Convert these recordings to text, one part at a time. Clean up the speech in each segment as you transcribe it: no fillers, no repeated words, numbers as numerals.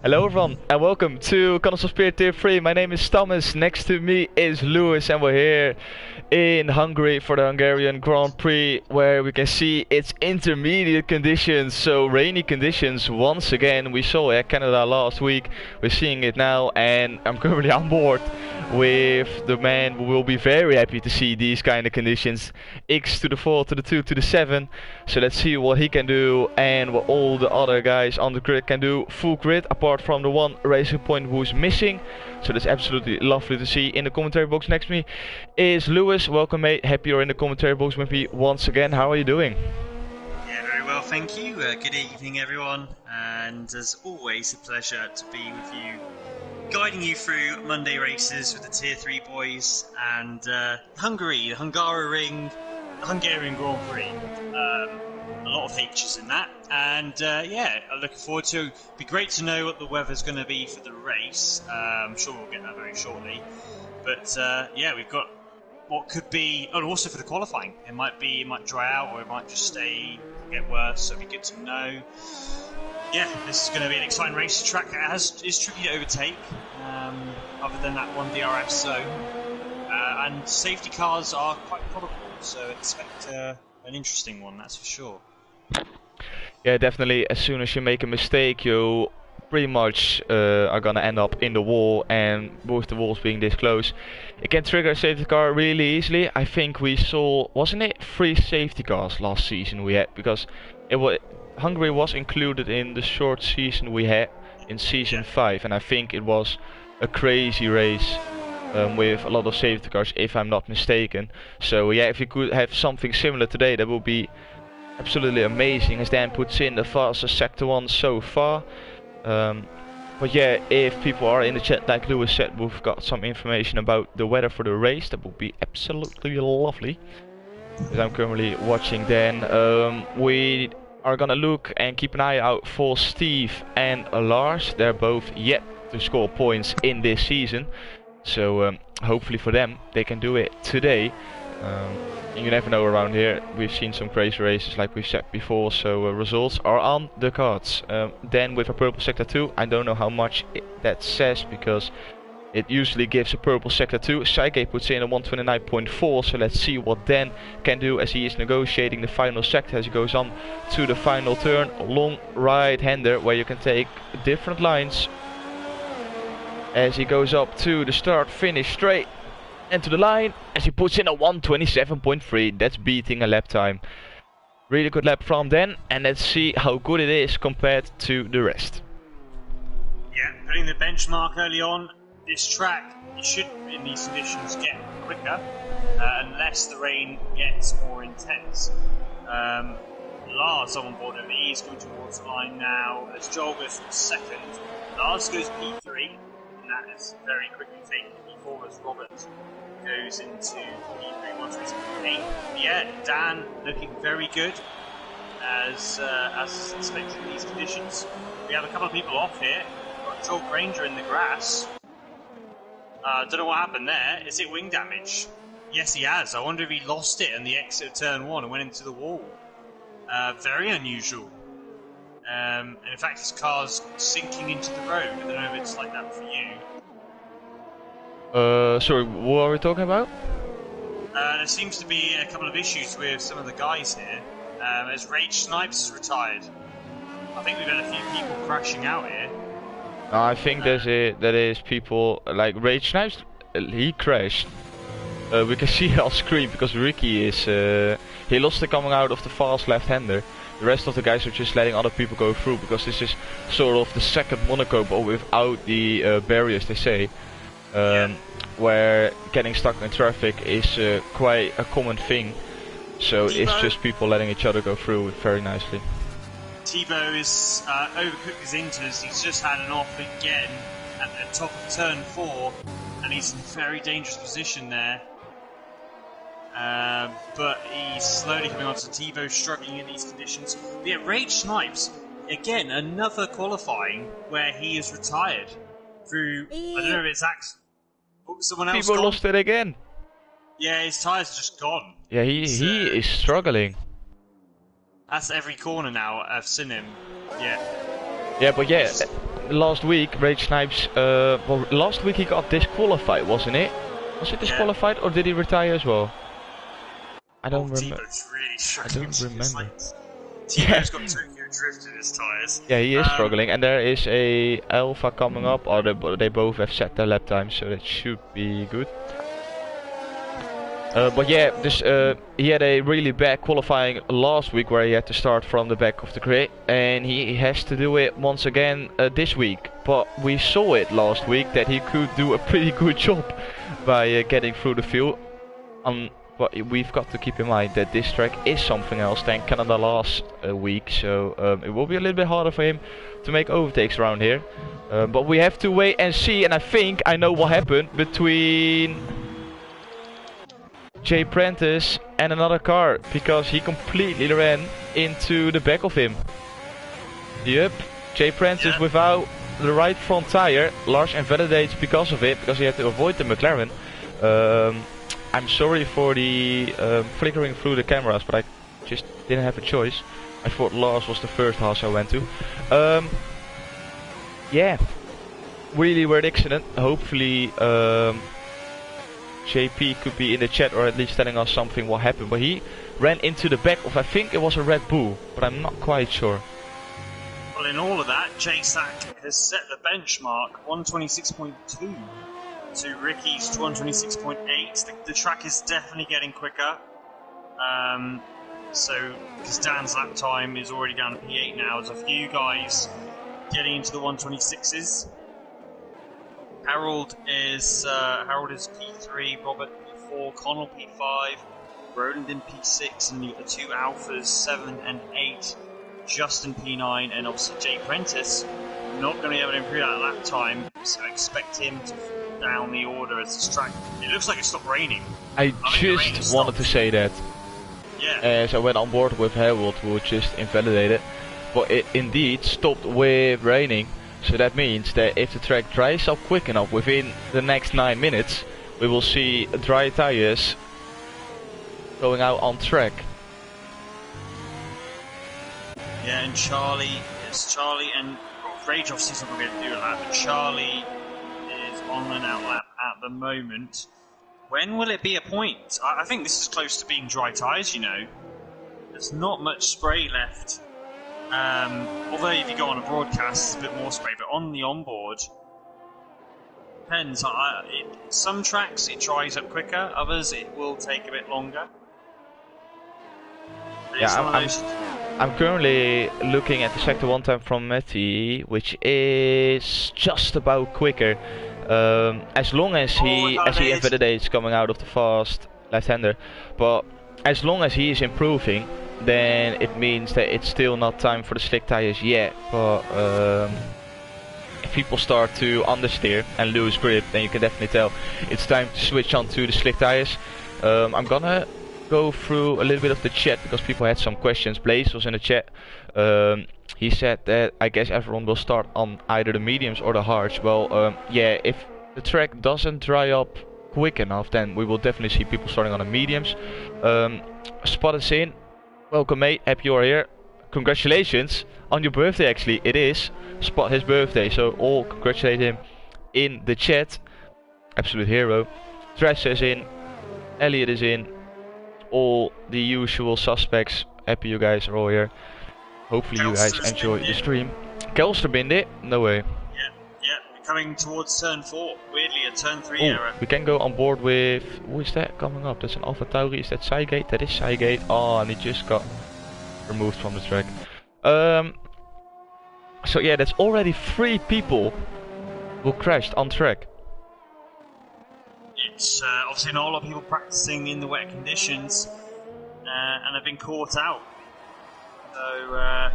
Hello everyone and welcome to Spirit Tier 3. My name is Thomas, next to me is Lewis and we're here in Hungary for the Hungarian Grand Prix where we can see it's intermediate conditions, so rainy conditions once again. We saw Canada last week, we're seeing it now, and I'm currently on board with the man who will be very happy to see these kind of conditions. X to the 4 to the 2 to the 7. So let's see what he can do and what all the other guys on the grid can do. Full grid apart from the one racing point who's missing. So that's absolutely lovely to see. In the commentary box next to me is Lewis. Welcome mate, happy you're in the commentary box with me once again. How are you doing? Yeah, very well, thank you. Good evening everyone, and as always a pleasure to be with you, guiding you through Monday races with the Tier 3 boys and Hungary, the Hungaroring, the Hungarian Grand Prix. A lot of features in that, and yeah, I'm looking forward to it. Be great to know what the weather's going to be for the race. I'm sure we'll get that very shortly, but yeah, we've got what could be, and also for the qualifying, it might dry out or it might just get worse, so it'd be good to know. Yeah, this is going to be an exciting race. The track is tricky to overtake, other than that one DRS zone, and safety cars are quite probable, so expect an interesting one, that's for sure. Yeah, definitely. As soon as you make a mistake, you pretty much are gonna end up in the wall, and with the walls being this close, it can trigger a safety car really easily. I think we saw, wasn't it 3 safety cars last season we had, because Hungary was included in the short season we had in season 5, and I think it was a crazy race with a lot of safety cars, if I'm not mistaken. So yeah, if we could have something similar today, that would be absolutely amazing, as Dan puts in the fastest sector 1 so far. But yeah, if people are in the chat, like Lewis said, we've got some information about the weather for the race, that would be absolutely lovely. As I'm currently watching Dan, we are gonna look and keep an eye out for Steve and Lars. They're both yet to score points in this season, so hopefully for them they can do it today. And you never know around here. We've seen some crazy races like we've said before, so results are on the cards. Then with a purple sector 2, I don't know how much that says, because it usually gives a purple sector 2. Saike puts in a 129.4, so let's see what Dan can do as he is negotiating the final sector as he goes on to the final turn. Long right-hander where you can take different lines as he goes up to the start finish straight and to the line as he puts in a 127.3. That's beating a lap time. Really good lap from Dan, and let's see how good it is compared to the rest. Yeah, putting the benchmark early on. This track, you should in these conditions get quicker unless the rain gets more intense. Lars on board of he's going towards the line now as Joel goes from second. Lars goes P3, and that is very quickly taken P4 as Robert goes into P3 once he's P8. Yeah, Dan looking very good as expected in these conditions. We have a couple of people off here. We've got Joel Granger in the grass. Don't know what happened there. Is it wing damage? Yes, he has. I wonder if he lost it in the exit of turn 1 and went into the wall. Very unusual. And in fact, his car's sinking into the road. I don't know if it's like that for you. Sorry, what are we talking about? There seems to be a couple of issues with some of the guys here. As Rage Snipes is retired. I think we've had a few people crashing out here. I think that is people like Rage Snipes. He crashed. We can see it on screen because Ricky is he lost it coming out of the fast left-hander. The rest of the guys are just letting other people go through, because this is sort of the second Monaco, but without the barriers, they say. Where getting stuck in traffic is quite a common thing. So it's just people letting each other go through very nicely. Thibaut is overcooked his inters. He's just had an off again at the top of turn 4, and he's in a very dangerous position there. But he's slowly coming on to Thibaut, struggling in these conditions. But yeah, Rage Snipes, again, another qualifying where he is retired through, I don't know if it's someone else. People lost it again. Yeah, his tyres are just gone. Yeah, he is struggling. That's every corner now. I've seen him. Yeah. Yeah, but yeah, last week, Rage Snipes, well, last week he got disqualified, wasn't it? Was it disqualified or did he retire as well? I don't remember. Really I don't remember. Tito's got Tokyo Drift in his tyres. Yeah, he is struggling, and there is a Alpha coming up, or they both have set their lap time, so that should be good. But yeah, he had a really bad qualifying last week where he had to start from the back of the grid, and he has to do it once again this week. But we saw it last week that he could do a pretty good job by getting through the field. But we've got to keep in mind that this track is something else than Canada last week, so it will be a little bit harder for him to make overtakes around here. But we have to wait and see, and I think I know what happened between Jay Prentice and another car, because he completely ran into the back of him. Yep, Jay Prentice without the right front tire. Lars invalidates because of it, because he had to avoid the McLaren. I'm sorry for the flickering through the cameras, but I just didn't have a choice. I thought Lars was the first house I went to. Yeah, really weird accident. Hopefully JP could be in the chat, or at least telling us something what happened. But he ran into the back of, I think it was a Red Bull, but I'm not quite sure. Well, in all of that, JSAC has set the benchmark 126.2 to Ricky's 126.8. The track is definitely getting quicker. So, because Dan's lap time is already down to P8 now, there's a few guys getting into the 126s. Harold is P3, Robert P4, Connell P5, Roland in P6, and the two Alphas 7 and 8, Justin P9, and obviously Jay Prentice. Not going to be able to improve that lap time, so expect him to fall down the order as this track. It looks like it stopped raining. I just wanted to say that. Yeah. As I went on board with Harold, who just invalidated, but it indeed stopped with raining. So that means that if the track dries up quick enough within the next 9 minutes, we will see dry tires going out on track. Yeah, and Charlie and Rage obviously is not going to be able to do a lap, but Charlie is on an out lap at the moment. When will it be a point? I think this is close to being dry tyres, you know. There's not much spray left. Although if you go on a broadcast, it's a bit more spray, but on the onboard, depends. Some tracks it dries up quicker, others it will take a bit longer. I'm currently looking at the sector 1 time from Matty, which is just about quicker. As long as he invalidates coming out of the fast left-hander, but as long as he is improving, then it means that it's still not time for the slick tires yet. But if people start to understeer and lose grip, then you can definitely tell it's time to switch on to the slick tires. I'm gonna go through a little bit of the chat because people had some questions. Blaze was in the chat. He said that I guess everyone will start on either the mediums or the hards. Well, yeah, if the track doesn't dry up quick enough, then we will definitely see people starting on the mediums. Spot is in. Welcome, mate. Happy you're here. Congratulations on your birthday. Actually, it is Spot his birthday, so all congratulate him in the chat. Absolute hero. Trash is in. Elliot is in. All the usual suspects. Happy you guys are all here. Hopefully you guys enjoy the stream. Kelster binned it? No way. Yeah. Coming towards turn 4. Weirdly, a turn 3 error. We can go on board with... Who is that coming up? That's an Alpha Tauri. Is that Cygate? That is Cygate. Oh, and he just got removed from the track. So yeah, that's already 3 people who crashed on track. It's obviously not a lot of people practicing in the wet conditions and have been caught out. So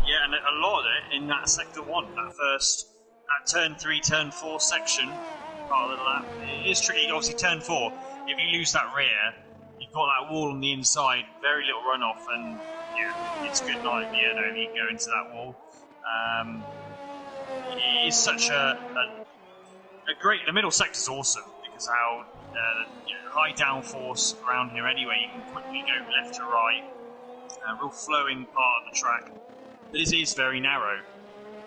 yeah, and a lot of it in that sector 1, that turn 3, turn 4 section, part of the lap. It is tricky. Obviously, turn 4, if you lose that rear, you've got that wall on the inside, very little runoff, and yeah, it's good night. Yeah, no, you can go into that wall. It is such a great. The middle sector's awesome because how high downforce around here anyway. You can quickly go left to right. A real flowing part of the track, but it is very narrow,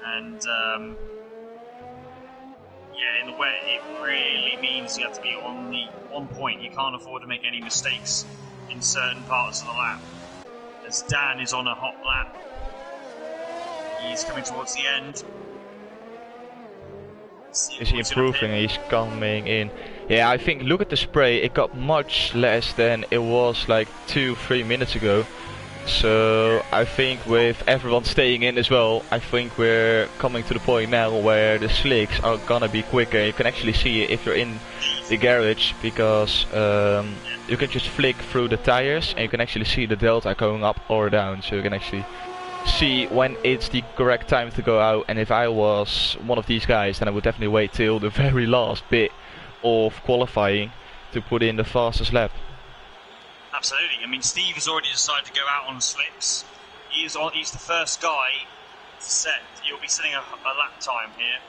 and Yeah, in the wet, it really means you have to be on point. You can't afford to make any mistakes in certain parts of the lap. As Dan is on a hot lap, he's coming towards the end. Is he improving? He's coming in. Yeah, I think, look at the spray, it got much less than it was like 2-3 minutes ago. So I think with everyone staying in as well, I think we're coming to the point now where the slicks are gonna be quicker. You can actually see it if you're in the garage, because you can just flick through the tires and you can actually see the delta going up or down. So you can actually see when it's the correct time to go out. And if I was one of these guys, then I would definitely wait till the very last bit of qualifying to put in the fastest lap. Absolutely. I mean, Steve has already decided to go out on slicks. He's the first guy to set. He'll be setting a lap time here.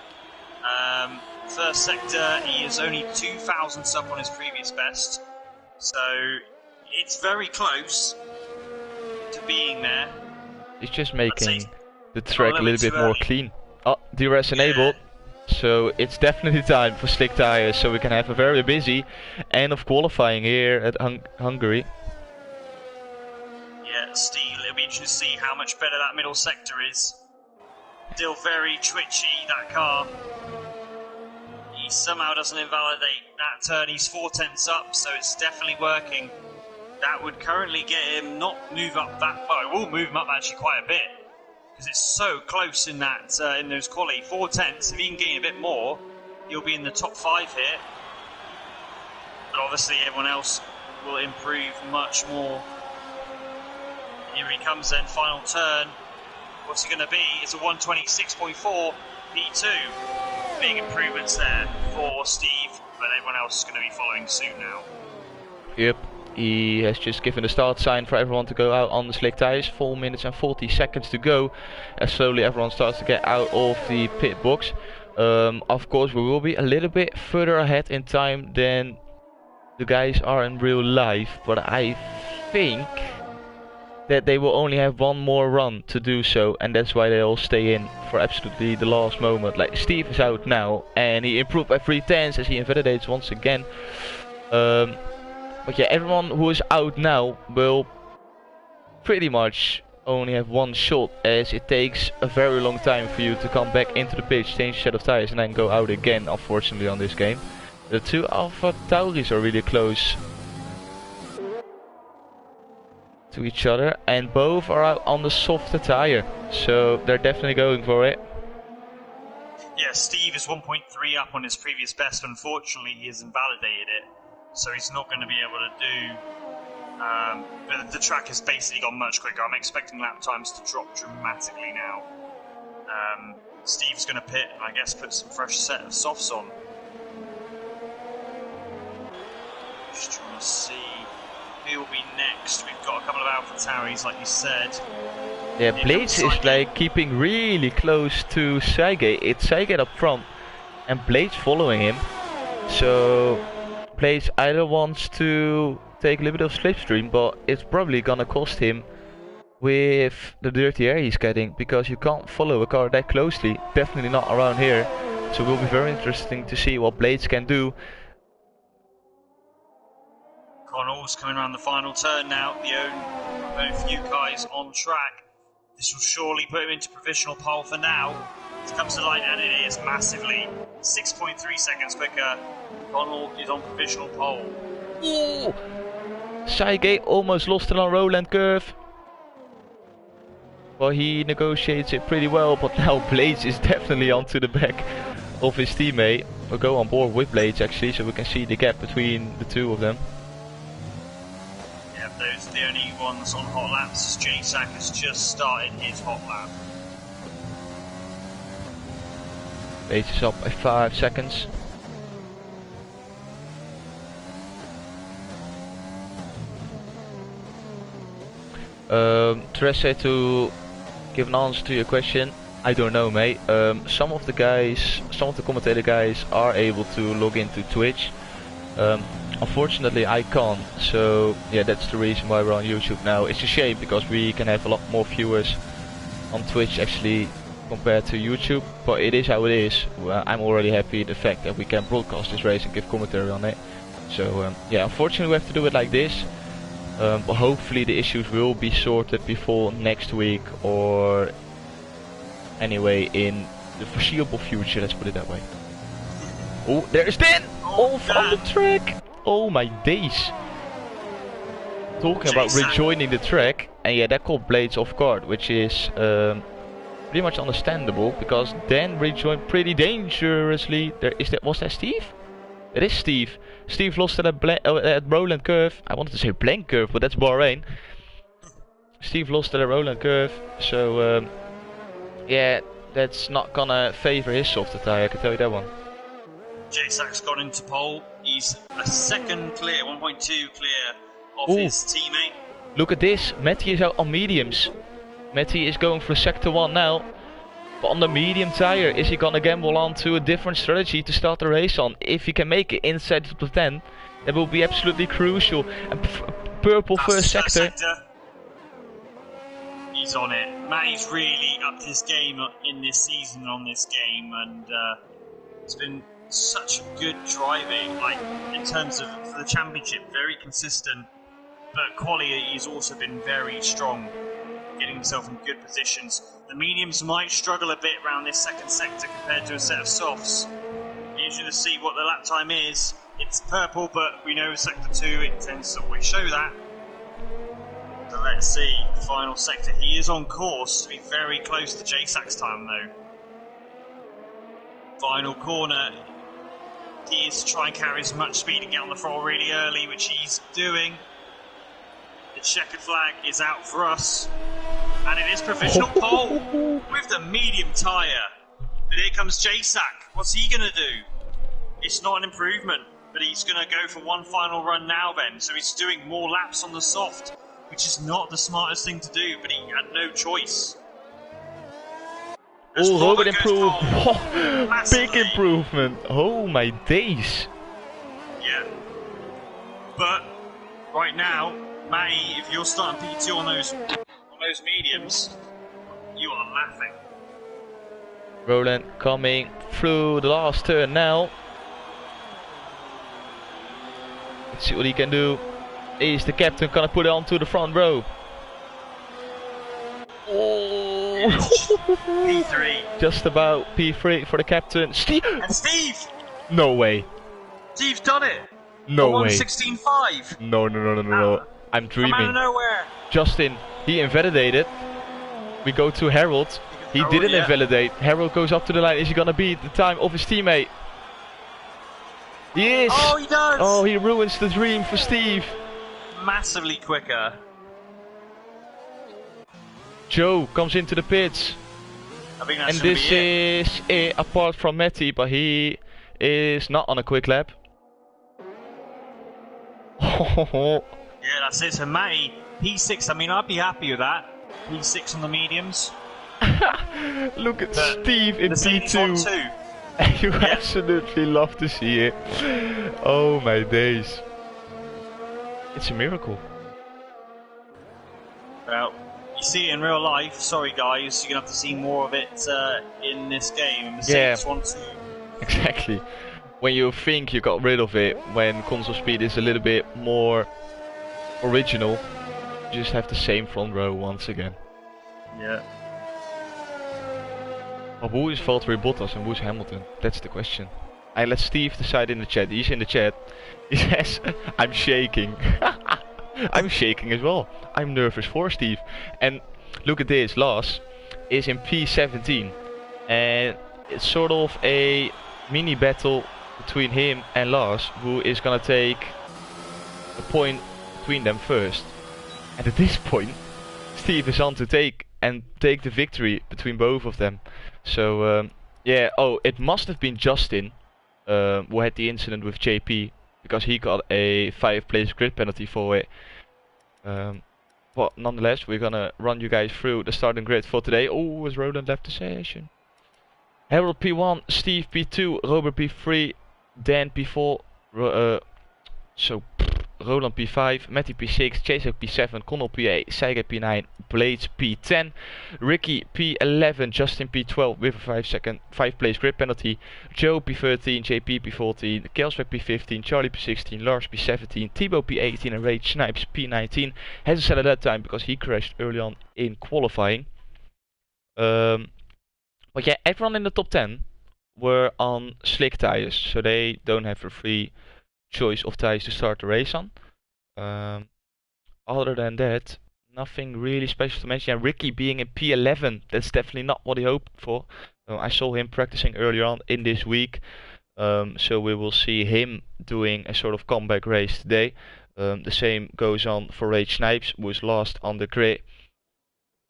First sector, he is only 2 thousandths up on his previous best. So it's very close to being there. He's just making the track a little bit more clean. Oh, DRS enabled. So it's definitely time for slick tires, so we can have a very busy end of qualifying here at Hungary. Yeah, Steve, it'll be interesting to see how much better that middle sector is. Still very twitchy, that car. He somehow doesn't invalidate that turn. He's 4 tenths up, so it's definitely working. That would currently get him not move up that far. It will move him up actually quite a bit, because it's so close in that in those quali. 4 tenths. If he can gain a bit more, he'll be in the top 5 here. But obviously, everyone else will improve much more. Here he comes then, final turn. What's it going to be? It's a 126.4 P2. Big improvements there for Steve, but everyone else is going to be following suit now. Yep, he has just given the start sign for everyone to go out on the slick tires. 4 minutes and 40 seconds to go, as slowly everyone starts to get out of the pit box. Of course, we will be a little bit further ahead in time than the guys are in real life, but I think that they will only have one more run to do so, and that's why they all stay in for absolutely the last moment. Like, Steve is out now, and he improved by 3 tenths as he invalidates once again. But yeah, everyone who is out now will pretty much only have one shot, as it takes a very long time for you to come back into the pitch, change a set of tires, and then go out again, unfortunately, on this game. The two Alpha Tauris are really close to each other, and both are out on the softer tire, so they're definitely going for it. Yeah, Steve is 1.3 up on his previous best. Unfortunately, he has invalidated it, so he's not going to be able to do. But the track has basically gone much quicker. I'm expecting lap times to drop dramatically now. Steve's going to pit and I guess put some fresh set of softs on. Just trying to see who will be next. We've got a couple of Alpha Tauris, like you said. Yeah, Blades is like keeping really close to Saigate. It's Saigate up front and Blades following him. So Blades either wants to take a little bit of slipstream, but it's probably gonna cost him with the dirty air he's getting, because you can't follow a car that closely, definitely not around here. So it will be very interesting to see what Blades can do. Connell's coming around the final turn now, the only few guys on track. This will surely put him into provisional pole for now. It comes to the line, and it is massively 6.3 seconds quicker. Connell is on provisional pole. Ooh! Saigate almost lost it on Roland curve. Well, he negotiates it pretty well, but now Blades is definitely onto the back of his teammate. We'll go on board with Blades actually, so we can see the gap between the two of them. Yeah, those are the only ones on hot laps, as J-Sack has just started his hot lap. Blades is up by 5 seconds. Teresa, to give an answer to your question, I don't know, mate. Some of the commentator guys are able to log into Twitch. Unfortunately, I can't. So yeah, that's the reason why we're on YouTube now. It's a shame, because we can have a lot more viewers on Twitch actually compared to YouTube, but it is how it is. Well, I'm already happy the fact that we can broadcast this race and give commentary on it. So yeah, unfortunately we have to do it like this. But hopefully the issues will be sorted before next week, or anyway in the foreseeable future, let's put it that way. Oh, there's Dan! Off on the track! Oh my days! Talking about rejoining the track, and yeah, that caught Blades off guard, which is pretty much understandable, because Dan rejoined pretty dangerously. Was that Steve? It is Steve. Steve lost at Roland Curve. I wanted to say blank curve, but that's Bahrain. Steve lost at a Roland Curve, so yeah, that's not gonna favor his softer tire, I can tell you that one. J-Sack's gone into pole. He's a second clear, 1.2 clear of his teammate. Look at this, Matty is out on mediums. Matty is going for sector 1 now. But on the medium tire, is he gonna gamble on to a different strategy to start the race on? If he can make it inside the top 10, that will be absolutely crucial. And purple first sector. He's on it. Matty's really upped his game in this season on this game, and it's been such good driving, like in terms of for the championship, very consistent, but quality he's also been very strong, getting himself in good positions. The mediums might struggle a bit around this second sector compared to a set of softs. Be interesting to see what the lap time is. It's purple, but we know sector 2 it tends to always show that. So let's see the final sector. He is on course to be very close to J-Sack's time though. Final corner. He is to try and carry as much speed and get on the throttle really early, which he's doing. The checkered flag is out for us. And it is provisional pole with the medium tyre. But here comes J-Sack. What's he going to do? It's not an improvement, but he's going to go for one final run now then. So he's doing more laps on the soft, which is not the smartest thing to do, but he had no choice. Oh, Robert improved. Big improvement. Oh my days. Yeah. But right now, Matty, if you're starting P2 on those mediums, you are laughing. Roland coming through the last turn now. Let's see what he can do. He's the captain, gonna put it onto the front row. Oh. P3. Just about P3 for the captain. Steve! And Steve! No way. Steve's done it! No way. 1:16.5. No. I'm dreaming. Come out of nowhere. Justin, he invalidated. We go to Harold. He didn't invalidate. Harold goes up to the line. Is he gonna beat the time of his teammate? He is! Oh, he does! Oh, he ruins the dream for Steve. Massively quicker. Joe comes into the pits. I think that's and this is it, apart from Matty, but he is not on a quick lap. Yeah, that's it. So Matty, P6, I mean, I'd be happy with that. P6 on the mediums. Look at Steve in P2. You absolutely love to see it. Oh my days. It's a miracle. Well, you see it in real life. Sorry guys, you're going to have to see more of it in this game. Yeah, 1-2. exactly. When you think you got rid of it, when console speed is a little bit more original, you just have the same front row once again. Yeah. But who is Valtteri Bottas and who's Hamilton? That's the question. I let Steve decide in the chat. He's in the chat. He says, I'm shaking. I'm shaking as well. I'm nervous for Steve. And look at this, Lars is in P17. And it's sort of a mini battle between him and Lars, who is gonna take a point between them first. And at this point, Steve is on to take the victory between both of them. So yeah, oh, it must have been Justin who had the incident with JP, because he got a 5-place grid penalty for it. But nonetheless, we're gonna run you guys through the starting grid for today. Oh, has Roland left the session? Harold P1, Steve P2, Robert P3, Dan P4. So Roland P5, Matty P6, Chase P7, Connell P8, Saiga P9, Blades P10, Ricky P11, Justin P12 with a 5 place grid penalty, Joe P13, JP P14, Kelsbeck P15, Charlie P16, Lars P17, Thibaut P18 and Ray Snipes P19. Hasn't said at that time because he crashed early on in qualifying. But yeah, everyone in the top 10 were on slick tires, so they don't have a free choice of tires to start the race on. Other than that, nothing really special to mention. Yeah, Ricky being in P11, that's definitely not what he hoped for. I saw him practicing earlier on in this week, so we will see him doing a sort of comeback race today. The same goes on for Ray Snipes, who was last on the grid.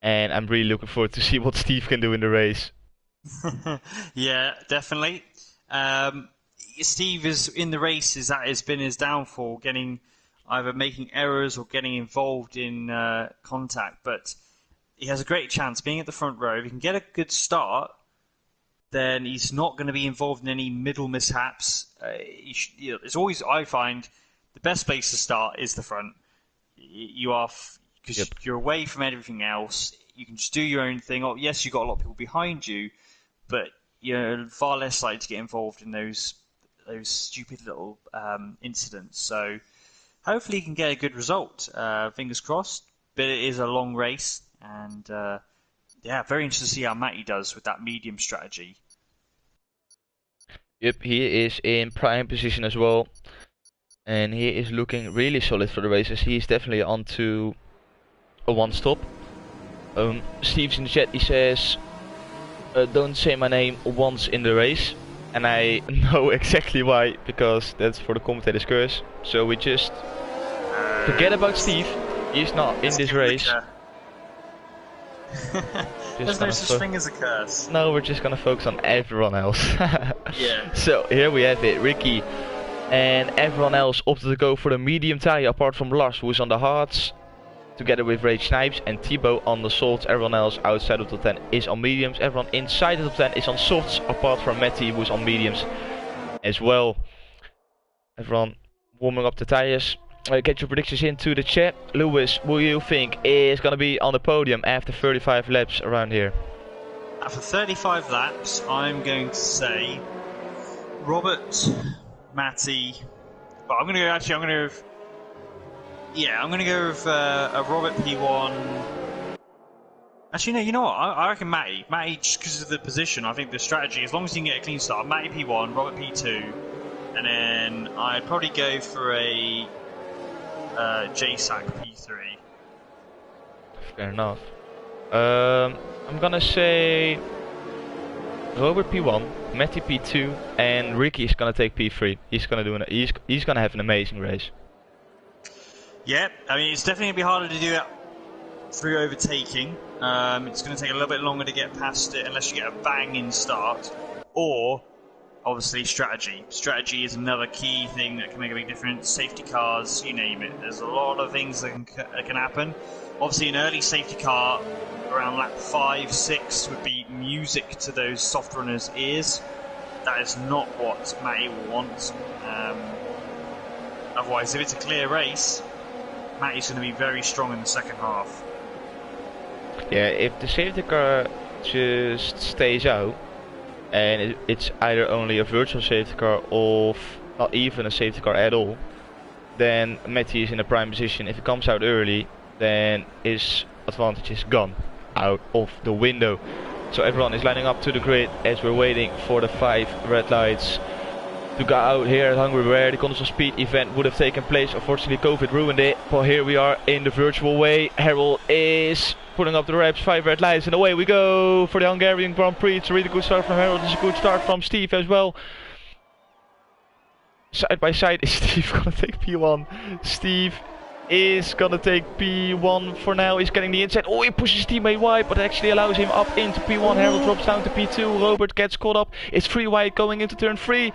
And I'm really looking forward to see what Steve can do in the race. Yeah, definitely. Steve is in the races. That has been his downfall, either making errors or getting involved in contact. But he has a great chance being at the front row. If he can get a good start, then he's not going to be involved in any middle mishaps. It's always, I find, the best place to start is the front. You are, because you're away from everything else. You can just do your own thing. Oh, yes, you've got a lot of people behind you, but you're far less likely to get involved in those stupid little incidents. So hopefully he can get a good result. Fingers crossed. But it is a long race, and yeah, very interested to see how Matty does with that medium strategy. Yep, he is in prime position as well, and he is looking really solid for the races. He's definitely on to a one-stop. Steve's in the chat, he says, don't say my name once in the race. And I know exactly why, because that's for the commentator's curse. So we just forget about Steve. He's not in this race. There's no such thing as a curse. No, we're just gonna focus on everyone else. Yeah. So here we have it. Ricky and everyone else opted to go for the medium tire, apart from Lars, who is on the hards, together with Ray Snipes, and Thibaut on the softs. Everyone else outside of the top 10 is on mediums. Everyone inside the top 10 is on softs, apart from Matty, who is on mediums as well. Everyone warming up the tires. Get your predictions into the chat. Lewis, who you think is going to be on the podium after 35 laps around here? After 35 laps, I'm going to say Robert, Matty. Well, I'm going to go with a Robert P1. Actually, no, you know what? I reckon Matty. Matty, just because of the position, I think the strategy, as long as you can get a clean start, Matty P1, Robert P2, and then I'd probably go for a JSAC P3. Fair enough. I'm gonna say Robert P1, Matty P2, and Ricky is gonna take P3. He's gonna have an amazing race. Yeah, I mean, it's definitely going to be harder to do it through overtaking. It's going to take a little bit longer to get past it unless you get a bang-in start. Or, obviously, strategy. Strategy is another key thing that can make a big difference. Safety cars, you name it. There's a lot of things that can happen. Obviously, an early safety car around lap 5, 6 would be music to those soft runners' ears. That is not what Matty will want. Otherwise, if it's a clear race, Matty's going to be very strong in the second half. Yeah, if the safety car just stays out, and it's either only a virtual safety car or not even a safety car at all, then Matty is in a prime position. If he comes out early, then his advantage is gone out of the window. So everyone is lining up to the grid as we're waiting for the 5 red lights to go out here at Hungary, where the Conditional Speed event would have taken place. Unfortunately, COVID ruined it, but here we are in the virtual way. Harold is putting up the reps, 5 red lights, and away we go for the Hungarian Grand Prix. It's a really good start from Harold. It's a good start from Steve as well. Side by side, is Steve gonna take P1? Steve is gonna take P1 for now. He's getting the inside. Oh, he pushes his teammate wide, but actually allows him up into P1. Harold drops down to P2. Robert gets caught up. It's 3 wide going into turn 3.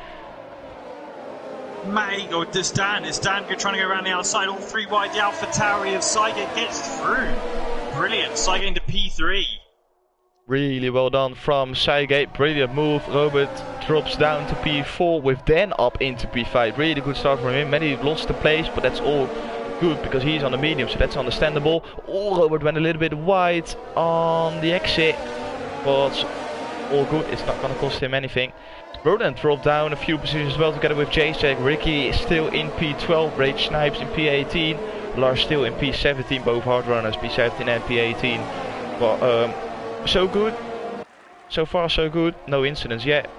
Matty, or does Dan? Is Dan trying to go around the outside? All 3 wide. The Alpha Tauri of Saiga gets through. Brilliant. Saiga into P3. Really well done from Seigate. Brilliant move. Robert drops down to P4 with then up into P5. Really good start from him. Many lost the place, but that's all good because he's on the medium, so that's understandable. Oh, Robert went a little bit wide on the exit, but all good. It's not going to cost him anything. Roland dropped down a few positions as well together with J-Jack. Ricky is still in P12. Rage Snipes in P18. Lars still in P17. Both hard runners P17 and P18. But so good. So far so good. No incidents yet.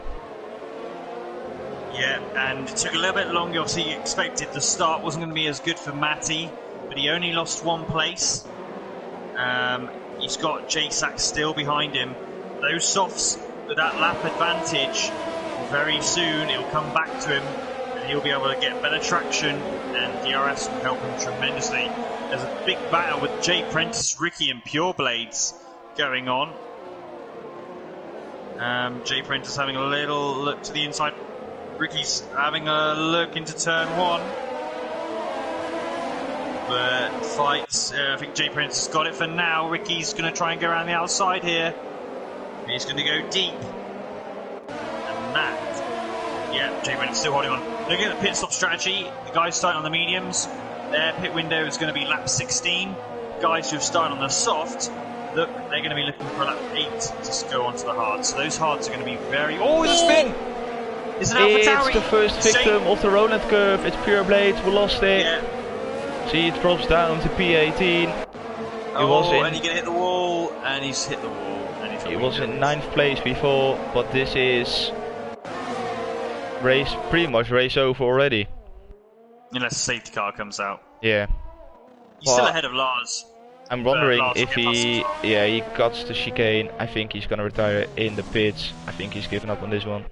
Yeah, and it took a little bit longer. Obviously, you expected the start wasn't going to be as good for Matty, but he only lost 1 place. He's got J-Sack still behind him. Those softs with that lap advantage, very soon it'll come back to him and he'll be able to get better traction, and DRS will help him tremendously. There's a big battle with Jay Prentice, Ricky and Pure Blades going on. Jay Prentice having a little look to the inside. Ricky's having a look into turn 1. But fights, I think Jay Prentice has got it for now. Ricky's going to try and go around the outside here. He's going to go deep. And that, yeah, Jay Prentice still holding on. Looking at the pit stop strategy, the guys starting on the mediums, their pit window is going to be lap 16. Guys who've started on the soft, look, they're going to be looking for lap 8 to go onto the hard. So those hards are going to be very... Oh, it's a spin! It's an AlphaTauri! It's the first victim of the Roland curve. It's Pure Blades who lost it. Yeah. See, it drops down to P18. And he can hit the wall, and he's hit the wall. And he's he was in 9th place before, but this is pretty much race over already. Unless the safety car comes out. Yeah. He's still ahead of Lars. I'm wondering if he cuts the chicane. I think he's gonna retire in the pits. I think he's given up on this one.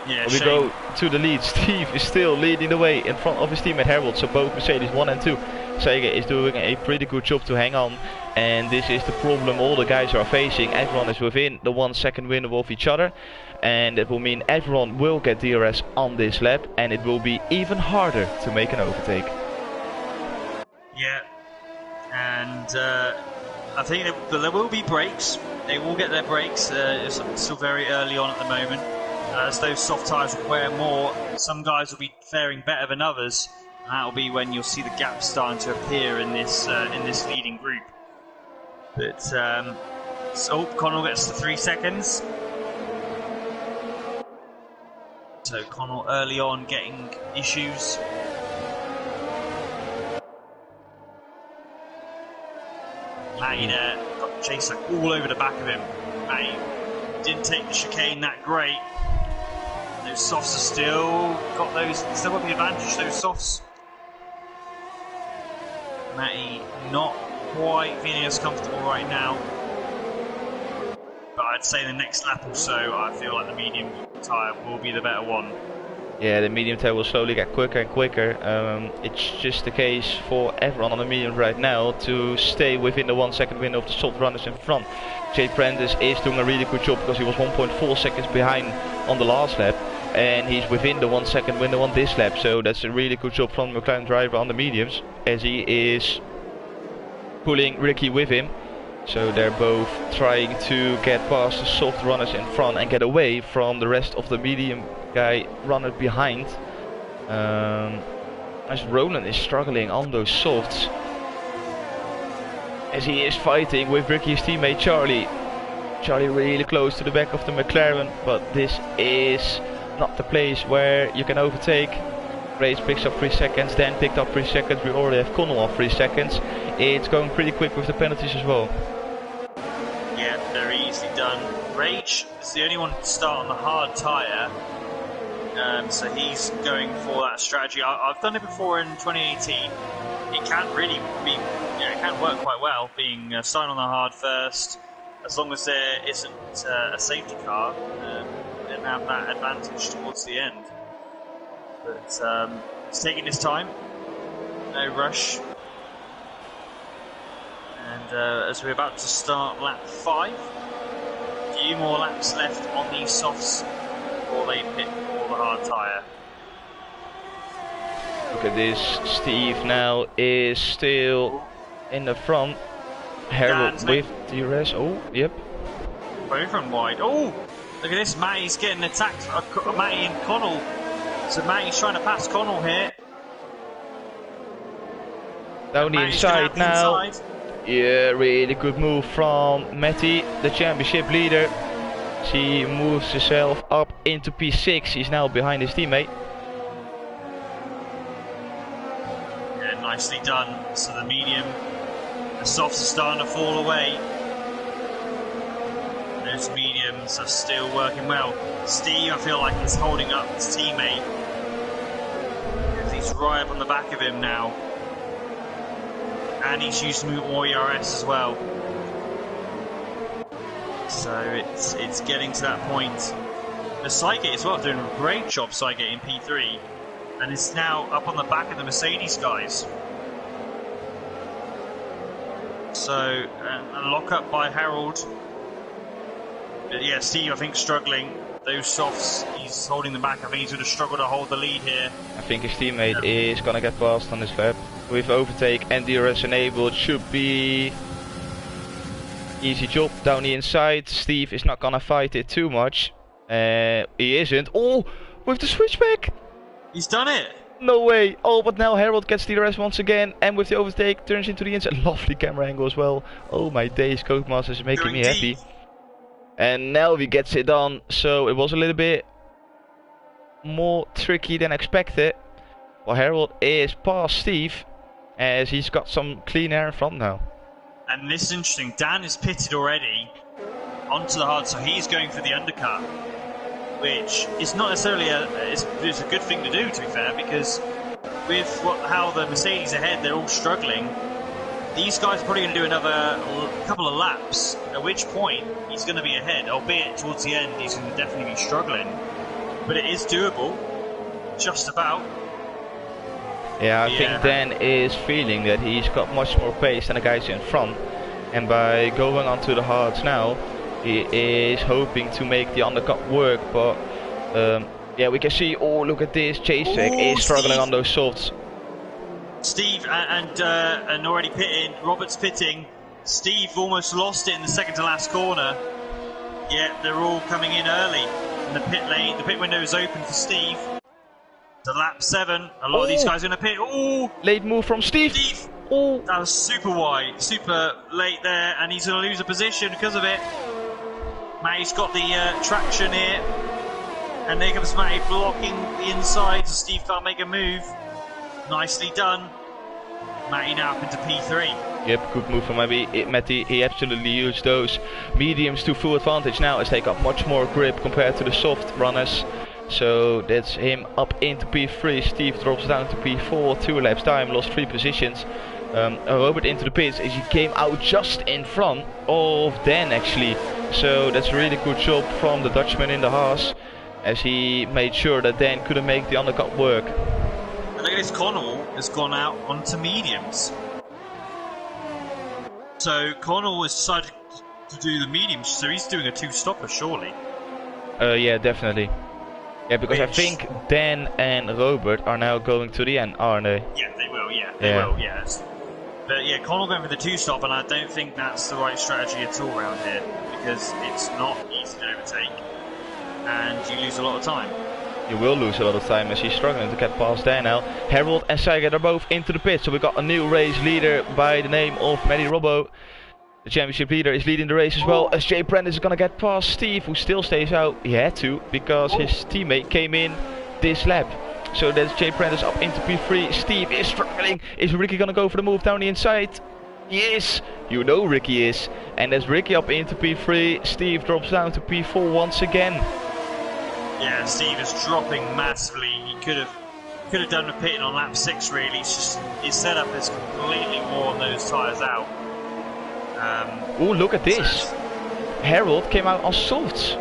Yeah, we go to the lead. Steve is still leading the way in front of his teammate Harold. So both Mercedes 1 and 2. Sega is doing a pretty good job to hang on. And this is the problem all the guys are facing. Everyone is within the 1 second window of each other. And it will mean everyone will get DRS on this lap. And it will be even harder to make an overtake. Yeah. And I think there will be brakes. They will get their brakes. It's still very early on at the moment. As those soft tyres will wear more, some guys will be faring better than others, and that will be when you'll see the gap starting to appear in this leading group. But so Connell gets to 3 seconds. So Connell early on getting issues. Matty there got Jason all over the back of him. Matty didn't take the chicane that great. Those softs are still got the advantage, those softs. Matty not quite feeling as comfortable right now. But I'd say the next lap or so, I feel like the medium tyre will be the better one. Yeah, the medium tyre will slowly get quicker and quicker. It's just the case for everyone on the medium right now to stay within the 1 second window of the soft runners in front. Jay Prentice is doing a really good job because he was 1.4 seconds behind on the last lap. And he's within the 1 second window on this lap. So that's a really good job from the McLaren driver on the mediums. As he is pulling Ricky with him. So they're both trying to get past the soft runners in front and get away from the rest of the medium guy runner behind. As Roland is struggling on those softs. As he is fighting with Ricky's teammate Charlie. Charlie really close to the back of the McLaren, but this is not the place where you can overtake. Race picks up 3 seconds, then picked up 3 seconds. We already have Connell on 3 seconds. It's going pretty quick with the penalties as well. Yeah, very easily done. Rage is the only one to start on the hard tyre. So he's going for that strategy. I've done it before in 2018. It can really be, it can work quite well, being starting on the hard first, as long as there isn't a safety car, and have that advantage towards the end. But it's taking his time, no rush. And as we're about to start lap 5, a few more laps left on these softs before they pit for the hard tyre. Look at this, Steve now is still in the front. Harold with DRS, oh, yep. Both run wide. Oh, look at this. Matty's getting attacked. Matty and Connell. So Matty's trying to pass Connell here. Down the inside now. Yeah, really good move from Matty, the championship leader. She moves herself up into P6. He's now behind his teammate. Yeah, nicely done. So the medium, the softs are starting to fall away. Those mediums are still working well. Steve, I feel like, is holding up his teammate. He's right up on the back of him now. And he's used more ERS as well. So it's getting to that point. The Sidegate as well, doing a great job, Sidegate in P3. And it's now up on the back of the Mercedes guys. So, a lock up by Harold. But yeah, Steve, I think, struggling. Those softs, he's holding them back. I think he's going to struggle to hold the lead here. I think his teammate is going to get past on this lap. With overtake and DRS enabled, should be easy job down the inside. Steve is not going to fight it too much. He isn't. Oh, with the switchback. He's done it. No way. Oh, but now Harold gets DRS once again. And with the overtake, turns into the inside. Lovely camera angle as well. Oh my days, Codemasters is making me happy. And now he gets it done. So it was a little bit more tricky than expected. Well, Harold is past Steve, as he's got some clean air in front now. And this is interesting. Dan is pitted already onto the hard, so he's going for the undercut, which is not necessarily it's a good thing to do, to be fair, because with how the Mercedes ahead, they're all struggling. These guys are probably going to do another couple of laps, at which point he's going to be ahead, albeit towards the end he's going to definitely be struggling. But it is doable, just about. Yeah, I think Dan is feeling that he's got much more pace than the guys in front. And by going onto the hards now, he is hoping to make the undercut work. But yeah, we can see, oh, look at this, Chasek is struggling Steve on those softs. Steve and already pitting, Robert's pitting. Steve almost lost it in the second to last corner. Yeah, they're all coming in early. And the pit lane, the pit window is open for Steve. To lap 7, a lot of these guys are going to pit. Oh, late move from Steve. Oh, that was super wide, super late there, and he's going to lose a position because of it. Matty's got the traction here, and there comes Matty blocking the inside, so Steve can't make a move. Nicely done. Matty now up into P3. Yep, good move from Matty. He absolutely used those mediums to full advantage now, as they got much more grip compared to the soft runners. So that's him up into P3. Steve drops down to P4, 2 laps time, lost 3 positions. Robert into the pits as he came out just in front of Dan actually. So that's a really good job from the Dutchman in the Haas, as he made sure that Dan couldn't make the undercut work. And look at this, Connell has gone out onto mediums. So Connell has decided to do the mediums, so he's doing a 2-stopper surely. Yeah, definitely. Yeah, because I think Dan and Robert are now going to the end, aren't they? Yeah, they will, they will, yes. But yeah, Connell going for the 2-stop, and I don't think that's the right strategy at all around here, because it's not easy to overtake, and you lose a lot of time. You will lose a lot of time, as he's struggling to get past Dan now. Harold and Sagan are both into the pit, so we got a new race leader by the name of Matty Robbo. The championship leader is leading the race as well, as Jay Prentice is going to get past Steve, who still stays out. He had to, because his teammate came in this lap. So there's Jay Prentice up into P3. Steve is struggling. Is Ricky going to go for the move down the inside? He is. You know Ricky is. And there's Ricky up into P3. Steve drops down to P4 once again. Yeah, Steve is dropping massively. He could have done the pitting on lap 6 really. It's just his setup is completely worn those tyres out. Oh, look at this. Harold came out on softs.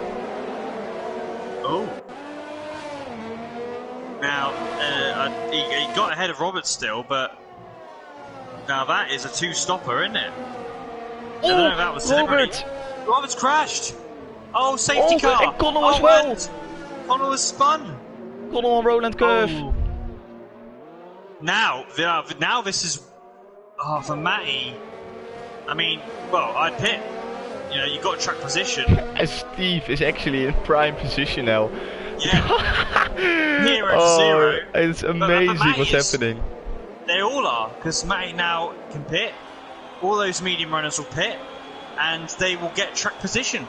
Oh. Now, he got ahead of Robert still, but now that is a 2-stopper, isn't it? Oh, I don't know if that was Robert! Robert's crashed! Oh, safety car! And Connell as well! Connell was spun! Connell on Roland curve. Oh. Now this is... Oh, for Matty... I mean, well, I'd pit. You you know, you got track position. And Steve is actually in prime position now. Yeah. Hero to Oh, zero. it's amazing what's happening. They all are, because Matty now can pit. All those medium runners will pit, and they will get track position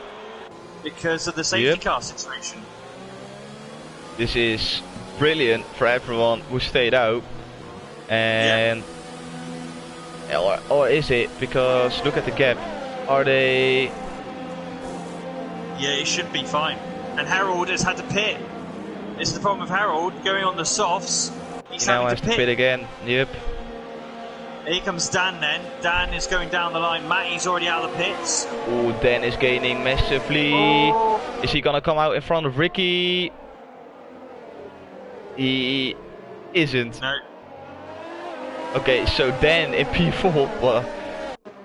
because of the safety car situation. This is brilliant for everyone who stayed out. And or is it? Because look at the gap. Are they? Yeah, it should be fine. And Harold has had to pit. This is the problem with Harold going on the softs. He's now having has to pit. to pit again. Yep. Here comes Dan then. Dan is going down the line. Matty's already out of the pits. Oh, Dan is gaining massively. Oh. Is he gonna come out in front of Ricky? He isn't. No. Okay, so Dan in P4, well,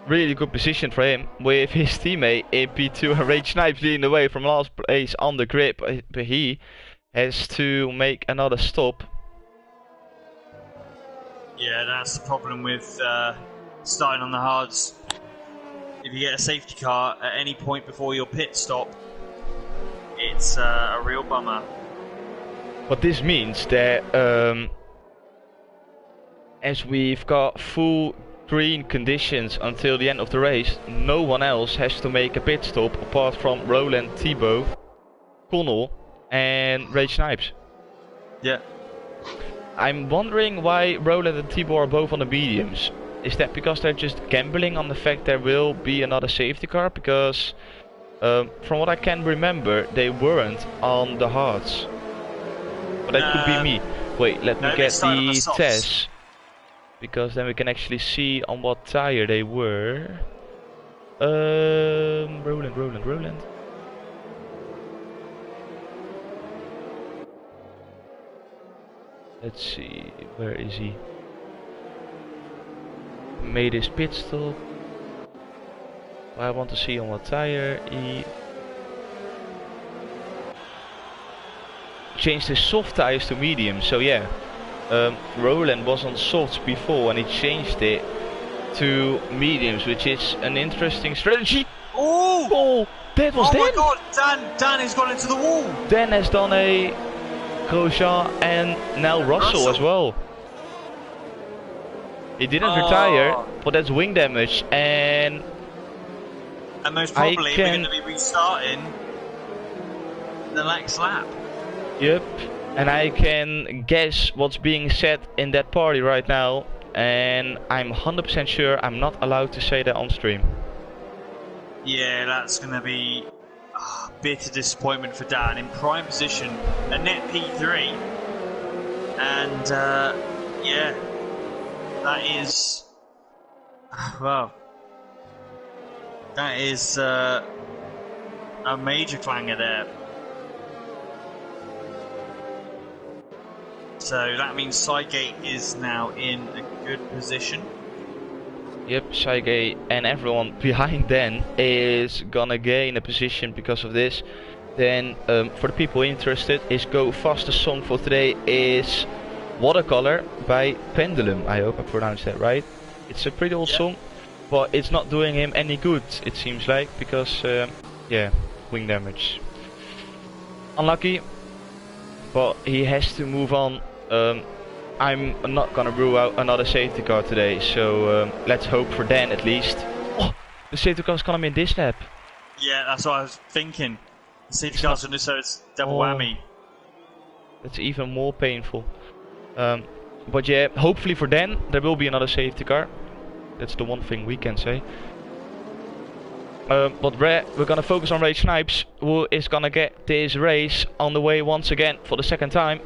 really good position for him with his teammate in P2 and Rage Snipes leading the way from last place on the grid, but he has to make another stop. Yeah, that's the problem with starting on the hards. If you get a safety car at any point before your pit stop, it's a real bummer. But this means that as we've got full green conditions until the end of the race, no one else has to make a pit stop apart from Roland, Thibaut, Connell and Rage Snipes. Yeah. I'm wondering why Roland and Thibaut are both on the mediums. Is that because they're just gambling on the fact there will be another safety car? Because from what I can remember, they weren't on the hards. But that could be me. Wait, let me get the test. Because then we can actually see on what tire they were. Roland. Let's see, where is he? Made his pit stop. I want to see on what tire he changed his soft tires to medium. So yeah, Roland was on softs before and he changed it to mediums, which is an interesting strategy. Oh, that was Dan. Oh my god, Dan has gone into the wall. Dan has done a Grosjean and now Russell as well. He didn't retire, but that's wing damage, and most probably we're going to be restarting the next lap. Yep, and I can guess what's being said in that party right now, and I'm 100% sure I'm not allowed to say that on stream. Yeah, that's going to be a bitter disappointment for Dan in prime position, a net P3, and yeah, that is, well, that is a major clanger there. So that means Cygate is now in a good position. Yep, Cygate and everyone behind Dan is gonna gain a position because of this. Then for the people interested, his Go Faster song for today is Watercolor by Pendulum. I hope I pronounced that right. It's a pretty old song, but it's not doing him any good, it seems like, because yeah, wing damage. Unlucky, but he has to move on. I'm not gonna rule out another safety car today, so let's hope for Dan at least. Oh, the safety car's gonna be in this lap. Yeah, that's what I was thinking. The safety car's gonna, so it's double whammy. That's even more painful. But yeah, hopefully for Dan there will be another safety car. That's the one thing we can say. But we're gonna focus on Rage Snipes, who is gonna get this race on the way once again for the second time.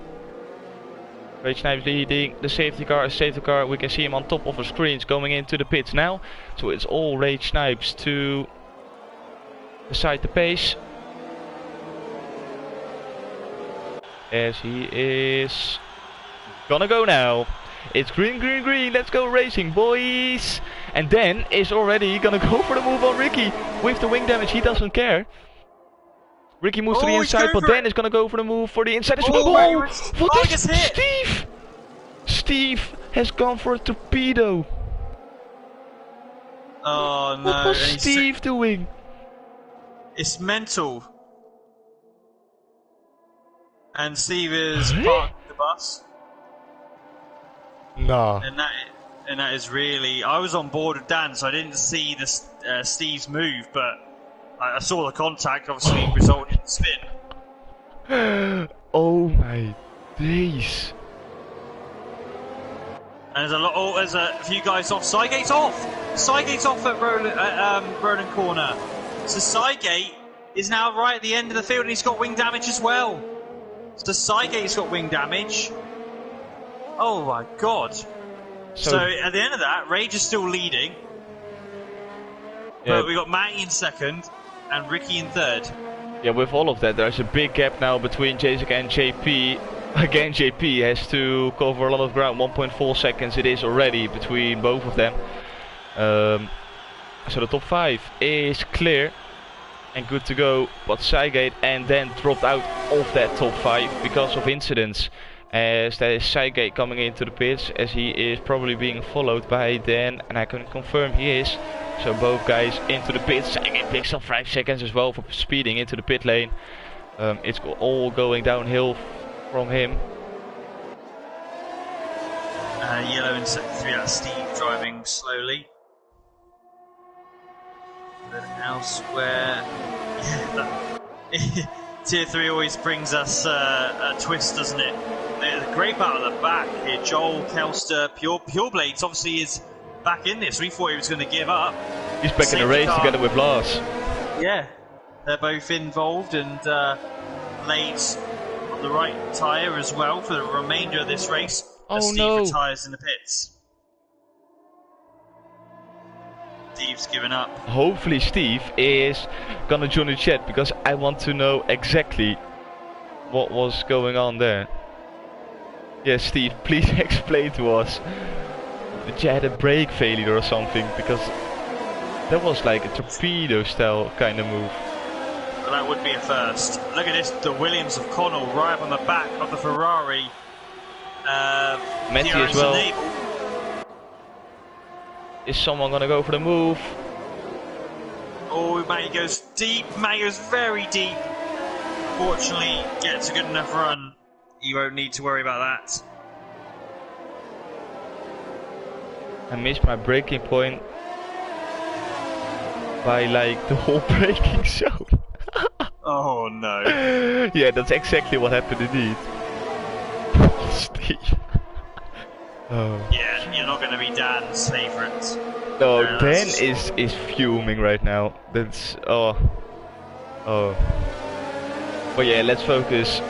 Rage Snipes leading the safety car, we can see him on top of the screens going into the pits now. So it's all Rage Snipes to decide the pace. As he is gonna go now. It's green, let's go racing, boys! And Dan is already gonna go for the move on Ricky. With the wing damage, he doesn't care. Ricky moves to the inside, but Dan is gonna go for the move for the inside as well. What is Steve? Steve has gone for a torpedo. Oh no. What was Steve doing? It's mental. And Steve is parked the bus. No. And that is really... I was on board with Dan, so I didn't see this Steve's move, but I saw the contact, obviously resulted in the spin. Oh my days. And there's a few guys off. Sidegate's off! Sidegate's off at Roland Corner. So Sidegate is now right at the end of the field, and he's got wing damage as well. So Sidegate's got wing damage. Oh my god. So at the end of that, Rage is still leading. Yeah. But we got Matty in second and Ricky in third. Yeah, with all of that, there's a big gap now between Jacek and JP. Again, JP has to cover a lot of ground. 1.4 seconds it is already between both of them. So the top 5 is clear and good to go. But Cygate and then dropped out of that top 5 because of incidents. As there is Cygate coming into the pits, as he is probably being followed by Dan, and I can confirm he is. So both guys into the pits. Cygate picks up 5 seconds as well for speeding into the pit lane. It's all going downhill from him. Yellow in sector 3, that's Steve driving slowly. But elsewhere, Tier 3 always brings us a twist, doesn't it? The great battle at the back here. Joel, Kelster, Pureblades obviously is back in this. We thought he was going to give up. He's back in the race together with Lars. Yeah, they're both involved, and Blades on the right tyre as well for the remainder of this race. Oh Steve no! retires in the pits. Steve's given up. Hopefully Steve is gonna join the chat, because I want to know exactly what was going on there. Yes, Steve, please explain to us. Did you had a brake failure or something? Because that was like a torpedo style kind of move. Well, that would be a first. Look at this, the Williams of Connell right up on the back of the Ferrari. Matty as well. Is someone gonna go for the move? Oh, Matty goes deep. Matty goes very deep. Fortunately, gets a good enough run. You won't need to worry about that. I missed my braking point by like the whole braking zone. Oh no. Yeah, that's exactly what happened indeed. Steve. Oh. Yeah, you're not going to be Dan's favourite. No, Dan is fuming right now. That's oh. But yeah, let's focus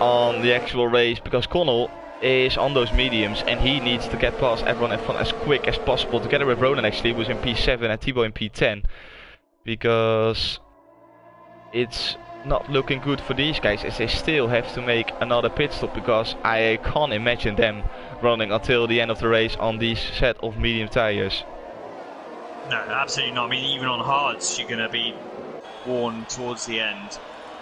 on the actual race, because Connell is on those mediums and he needs to get past everyone F1 as quick as possible, together with Ronan actually, who was in P7 and Thibaut in P10, because it's not looking good for these guys, as they still have to make another pit stop, because I can't imagine them running until the end of the race on these set of medium tires. No, absolutely not. I mean, even on hards you're going to be worn towards the end.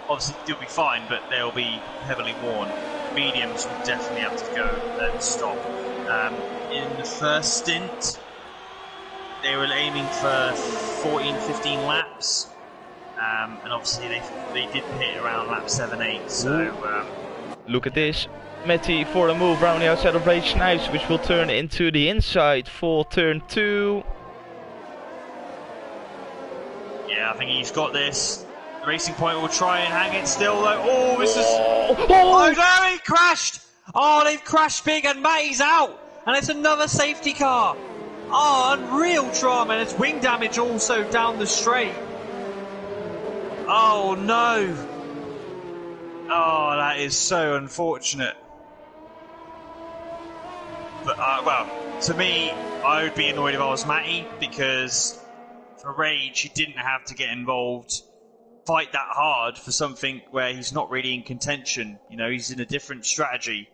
Obviously you'll be fine, but they'll be heavily worn. Mediums will definitely have to go and stop. In the first stint they were aiming for 14-15 laps. And obviously they did hit around lap 7-8, so... Look at this. Matty for a move around the outside of Rage Knives, which will turn into the inside for turn 2. Yeah, I think he's got this. The Racing Point will try and hang it still, though. Oh, this is... Oh, no, he crashed! Oh, they've crashed big, and Matty's out! And it's another safety car! Oh, unreal drama, and it's wing damage also down the straight. Oh no! Oh, that is so unfortunate. But well, to me, I would be annoyed if I was Matty, because for Rage, he didn't have to get involved, fight that hard for something where he's not really in contention. You know, he's in a different strategy.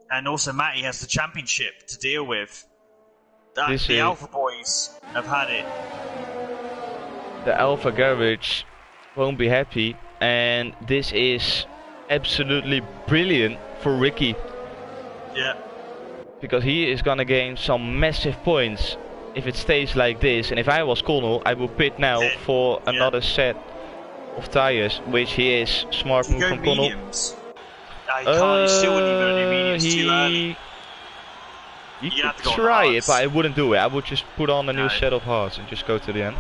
And also Matty has the championship to deal with. The Alpha Boys have had it. The Alpha Garage won't be happy, and this is absolutely brilliant for Ricky. Yeah. Because he is gonna gain some massive points if it stays like this, and if I was Connell, I would pit now for another set of tires, which he is. Smart move from Connell. Mediums? You can't, you still wouldn't even do mediums too early. You could try it, but I wouldn't do it. I would just put on a new set of hards and just go to the end.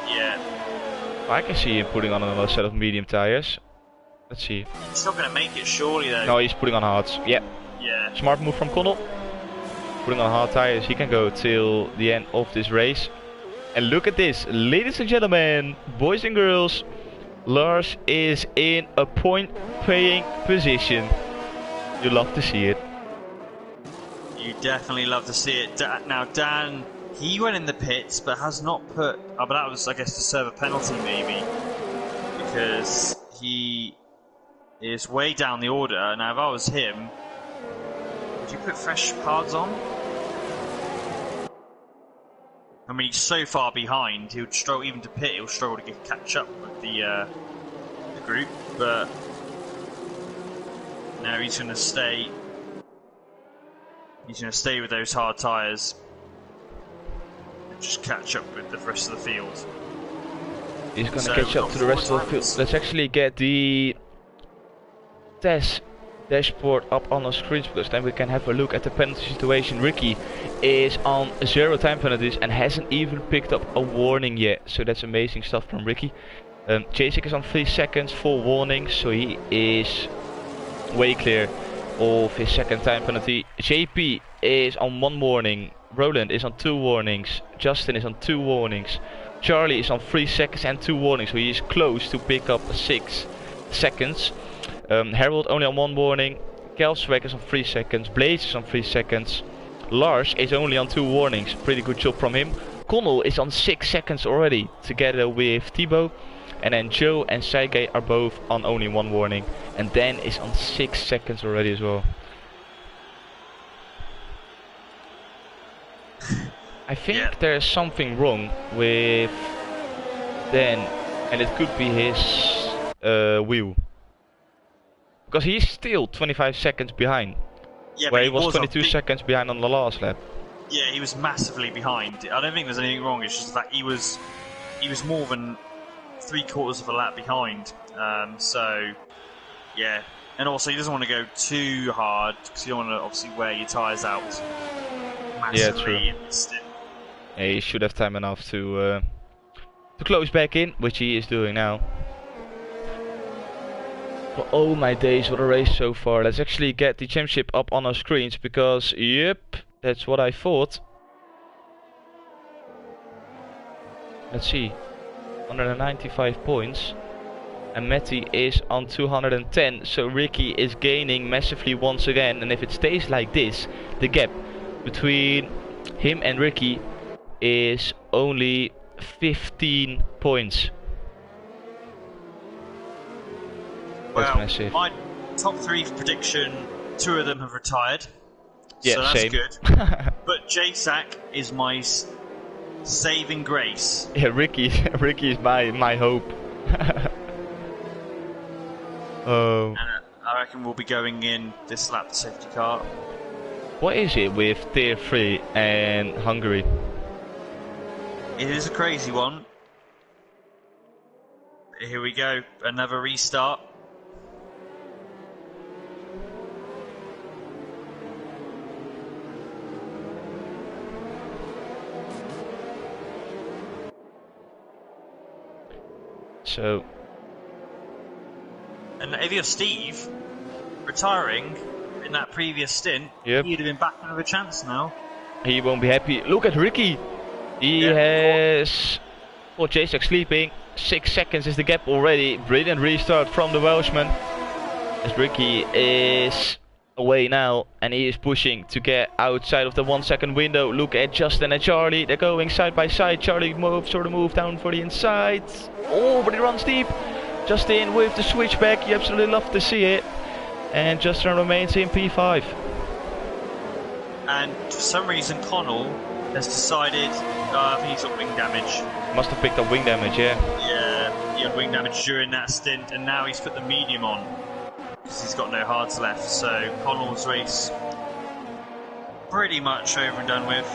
Yeah. I can see him putting on another set of medium tires. Let's see. He's not going to make it, surely, though. No, he's putting on hards. Yep. Yeah. Smart move from Connell. Putting on hard tires. He can go till the end of this race. And look at this, ladies and gentlemen, boys and girls. Lars is in a point-paying position. You love to see it. You definitely love to see it. Now, Dan, he went in the pits, but has not put... Oh, but that was, I guess, to serve a penalty, maybe. Because he is way down the order. Now, if I was him, would you put fresh cards on? I mean, he's so far behind, he would struggle, even to pit, he'll struggle to catch up with the group, but now he's going to stay. He's going to stay with those hard tyres and just catch up with the rest of the field. He's going to catch up to the rest of the field. Let's actually get the test dashboard up on our screens, because then we can have a look at the penalty situation. Ricky is on 0 time penalties and hasn't even picked up a warning yet, so that's amazing stuff from Ricky. Jacek is on 3 seconds, 4 warnings, so he is way clear of his second time penalty. JP is on 1 warning, Roland is on 2 warnings, Justin is on 2 warnings, Charlie is on 3 seconds and 2 warnings, so he is close to pick up 6 seconds. Harold only on 1 warning, Kelsweg is on 3 seconds, Blaze is on 3 seconds, Lars is only on 2 warnings, pretty good job from him. Connell is on 6 seconds already, together with Thibaut, and then Joe and Sergey are both on only 1 warning, and Dan is on 6 seconds already as well. I think there's something wrong with Dan, and it could be his wheel. Because he's still 25 seconds behind. Yeah, where he was 22 seconds behind on the last lap. Yeah, he was massively behind. I don't think there's anything wrong, it's just that he was more than 3/4 of a lap behind. So, yeah. And also, he doesn't want to go too hard, because you don't want to obviously wear your tyres out massively. Yeah, true. Yeah, he should have time enough to close back in, which he is doing now. But oh my days, what a race so far. Let's actually get the championship up on our screens, because, yep, that's what I thought. Let's see. 195 points. And Matty is on 210, so Ricky is gaining massively once again. And if it stays like this, the gap between him and Ricky is only 15 points. That's massive. My top 3 prediction, 2 of them have retired. Yeah, so that's same. good. But Jacek is my saving grace. Yeah, Ricky is my hope. Oh. And I reckon we'll be going in this lap, the safety car. What is it with Tier 3 and Hungary? It is a crazy one. Here we go, another restart. So, and if you're Steve, retiring in that previous stint, he'd have been back with a chance now. He won't be happy. Look at Ricky. He has... Well, Jacek sleeping. 6 seconds is the gap already. Brilliant restart from the Welshman. As Ricky is away now, and he is pushing to get outside of the 1 second window. Look at Justin and Charlie. They're going side by side. Charlie sort of moved down for the inside. Oh, but he runs deep. Justin with the switchback. You absolutely love to see it. And Justin remains in P5. And for some reason, Connell has decided he's got wing damage. Must have picked up wing damage, yeah. Yeah, he had wing damage during that stint, and now he's put the medium on because he's got no hards left. So Connell's race pretty much over and done with.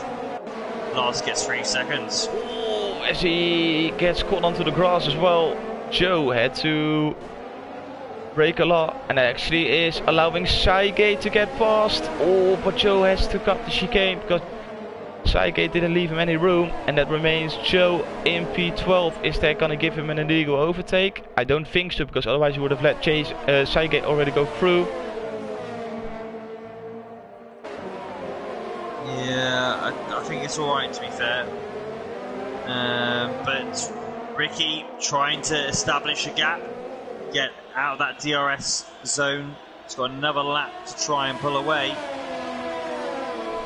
Lars gets 3 seconds. Oh, as he gets caught onto the grass as well, Joe had to break a lot and actually is allowing Saigate to get past. Oh, but Joe has to cut the chicane because Saigate didn't leave him any room, and that remains Joe in P12. Is that gonna give him an illegal overtake? I don't think so, because otherwise he would have let Saigate already go through. Yeah, I think it's alright to be fair. But Ricky trying to establish a gap, get out of that DRS zone. He's got another lap to try and pull away.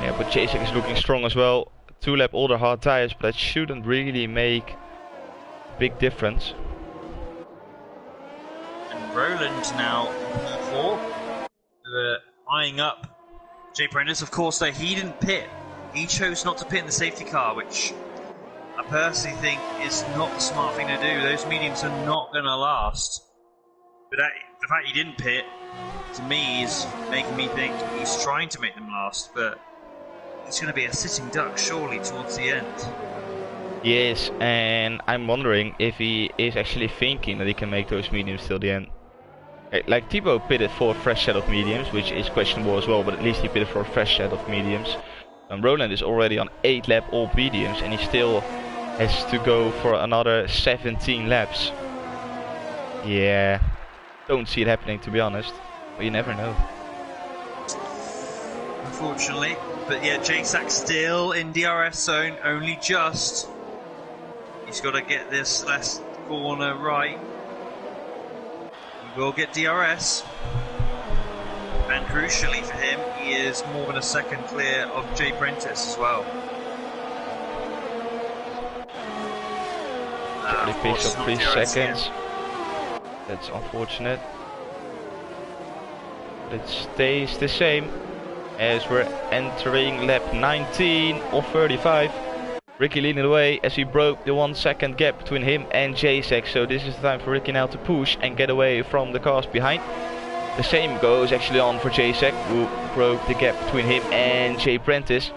Yeah, but Jacek is looking strong as well. 2-lap older hard tires, but that shouldn't really make a big difference. And Roland now P4, eyeing up Jay Prentice. Of course, though, he didn't pit. He chose not to pit in the safety car, which I personally think is not the smart thing to do. Those mediums are not going to last. But the fact he didn't pit, to me, is making me think he's trying to make them last. But it's going to be a sitting duck, surely, towards the end. Yes, and I'm wondering if he is actually thinking that he can make those mediums till the end. Like Thibaut pitted for a fresh set of mediums, which is questionable as well, but at least he pitted for a fresh set of mediums. And Roland is already on 8-lap all mediums, and he still has to go for another 17 laps. Yeah, don't see it happening, to be honest, but you never know. Unfortunately, but yeah, Jacek still in DRS zone, only just. He's got to get this last corner right. He will get DRS. And crucially for him, he is more than a second clear of Jay Prentice as well. Charlie picks up 3 seconds. That's unfortunate. But it stays the same as we're entering lap 19 of 35. Ricky leading the way as he broke the 1 second gap between him and Jacek. So this is the time for Ricky now to push and get away from the cars behind. The same goes actually on for Jacek, who broke the gap between him and Jay Prentice,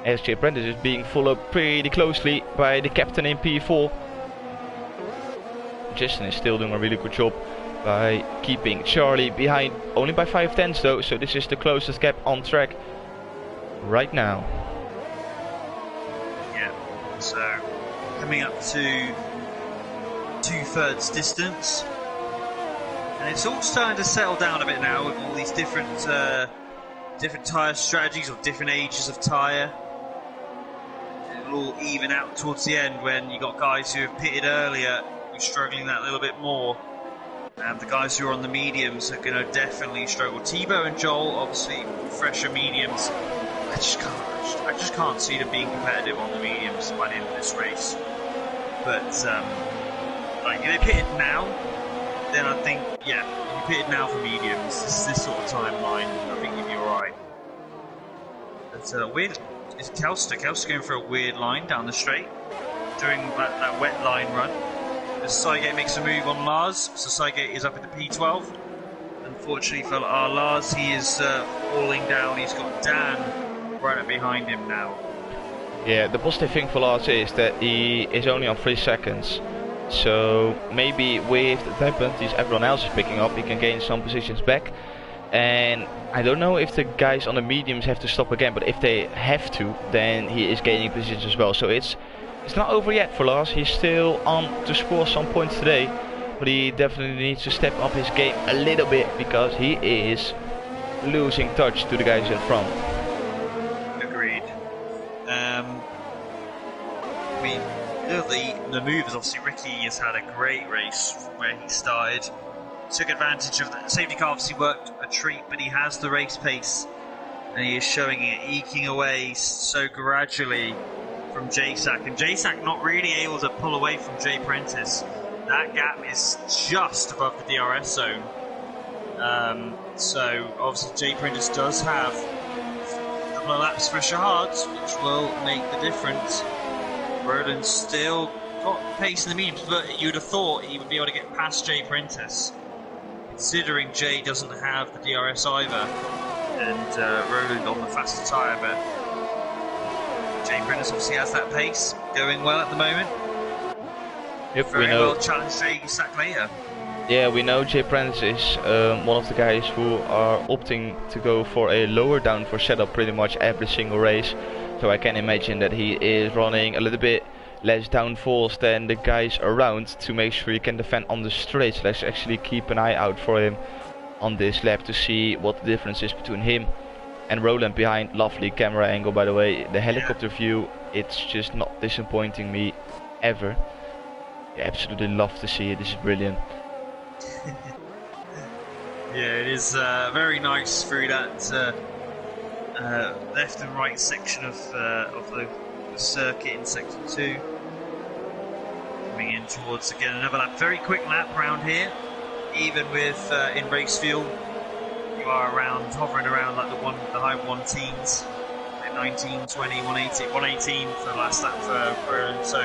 as Jay Prentice is being followed pretty closely by the captain in P4. Justin is still doing a really good job by keeping Charlie behind, only by 5/10 though, so this is the closest gap on track right now. Yeah, so coming up to 2/3 distance. And it's all starting to settle down a bit now with all these different tyre strategies or different ages of tyre. It'll all even out towards the end when you got guys who have pitted earlier who are struggling that little bit more. And the guys who are on the mediums are going to definitely struggle. Thibaut and Joel, obviously fresher mediums. I just can't see them being competitive on the mediums by the end of this race. But like if they pitted now, then I think, yeah, if you pitted now for mediums, this sort of timeline, I think you'd be alright. But weird, is Kelster going for a weird line down the straight, doing that wet line run. As Saigate makes a move on Lars, so Saigate is up in the P12. Unfortunately for Lars, he is falling down, he's got Dan right up behind him now. Yeah, the positive thing for Lars is that he is only on 3 seconds. So maybe with the penalties everyone else is picking up, he can gain some positions back. And I don't know if the guys on the mediums have to stop again, but if they have to, then he is gaining positions as well. So it's not over yet for Lars. He's still on to score some points today, but he definitely needs to step up his game a little bit because he is losing touch to the guys in front. Agreed. The move is obviously Ricky has had a great race from where he started. Took advantage of the safety car, obviously worked a treat, but he has the race pace and he is showing it, eking away so gradually from Jacek. And Jacek not really able to pull away from Jay Prentice. That gap is just above the DRS zone. So obviously Jay Prentice does have a couple of laps for Shahards, which will make the difference. Roland's still got pace in the mediums, but you'd have thought he would be able to get past Jay Prentice, considering Jay doesn't have the DRS either, and Roland on the faster tyre. But Jay Prentice obviously has that pace going well at the moment. Yep, Very we know. well challenged Jay Sack later. Yeah, we know Jay Prentice is one of the guys who are opting to go for a lower downforce setup pretty much every single race. So I can imagine that he is running a little bit less downforce than the guys around to make sure he can defend on the straight. So let's actually keep an eye out for him on this lap to see what the difference is between him and Roland behind. Lovely camera angle, by the way. The helicopter view, it's just not disappointing me ever. I absolutely love to see it. This is brilliant. Yeah, it is very nice through that left and right section of the circuit in sector 2. Coming in towards again another lap, very quick lap around here. Even with in race fuel, you are hovering around like the high 1-teens, 19, 20, 180, 118 for the last lap for Roland. So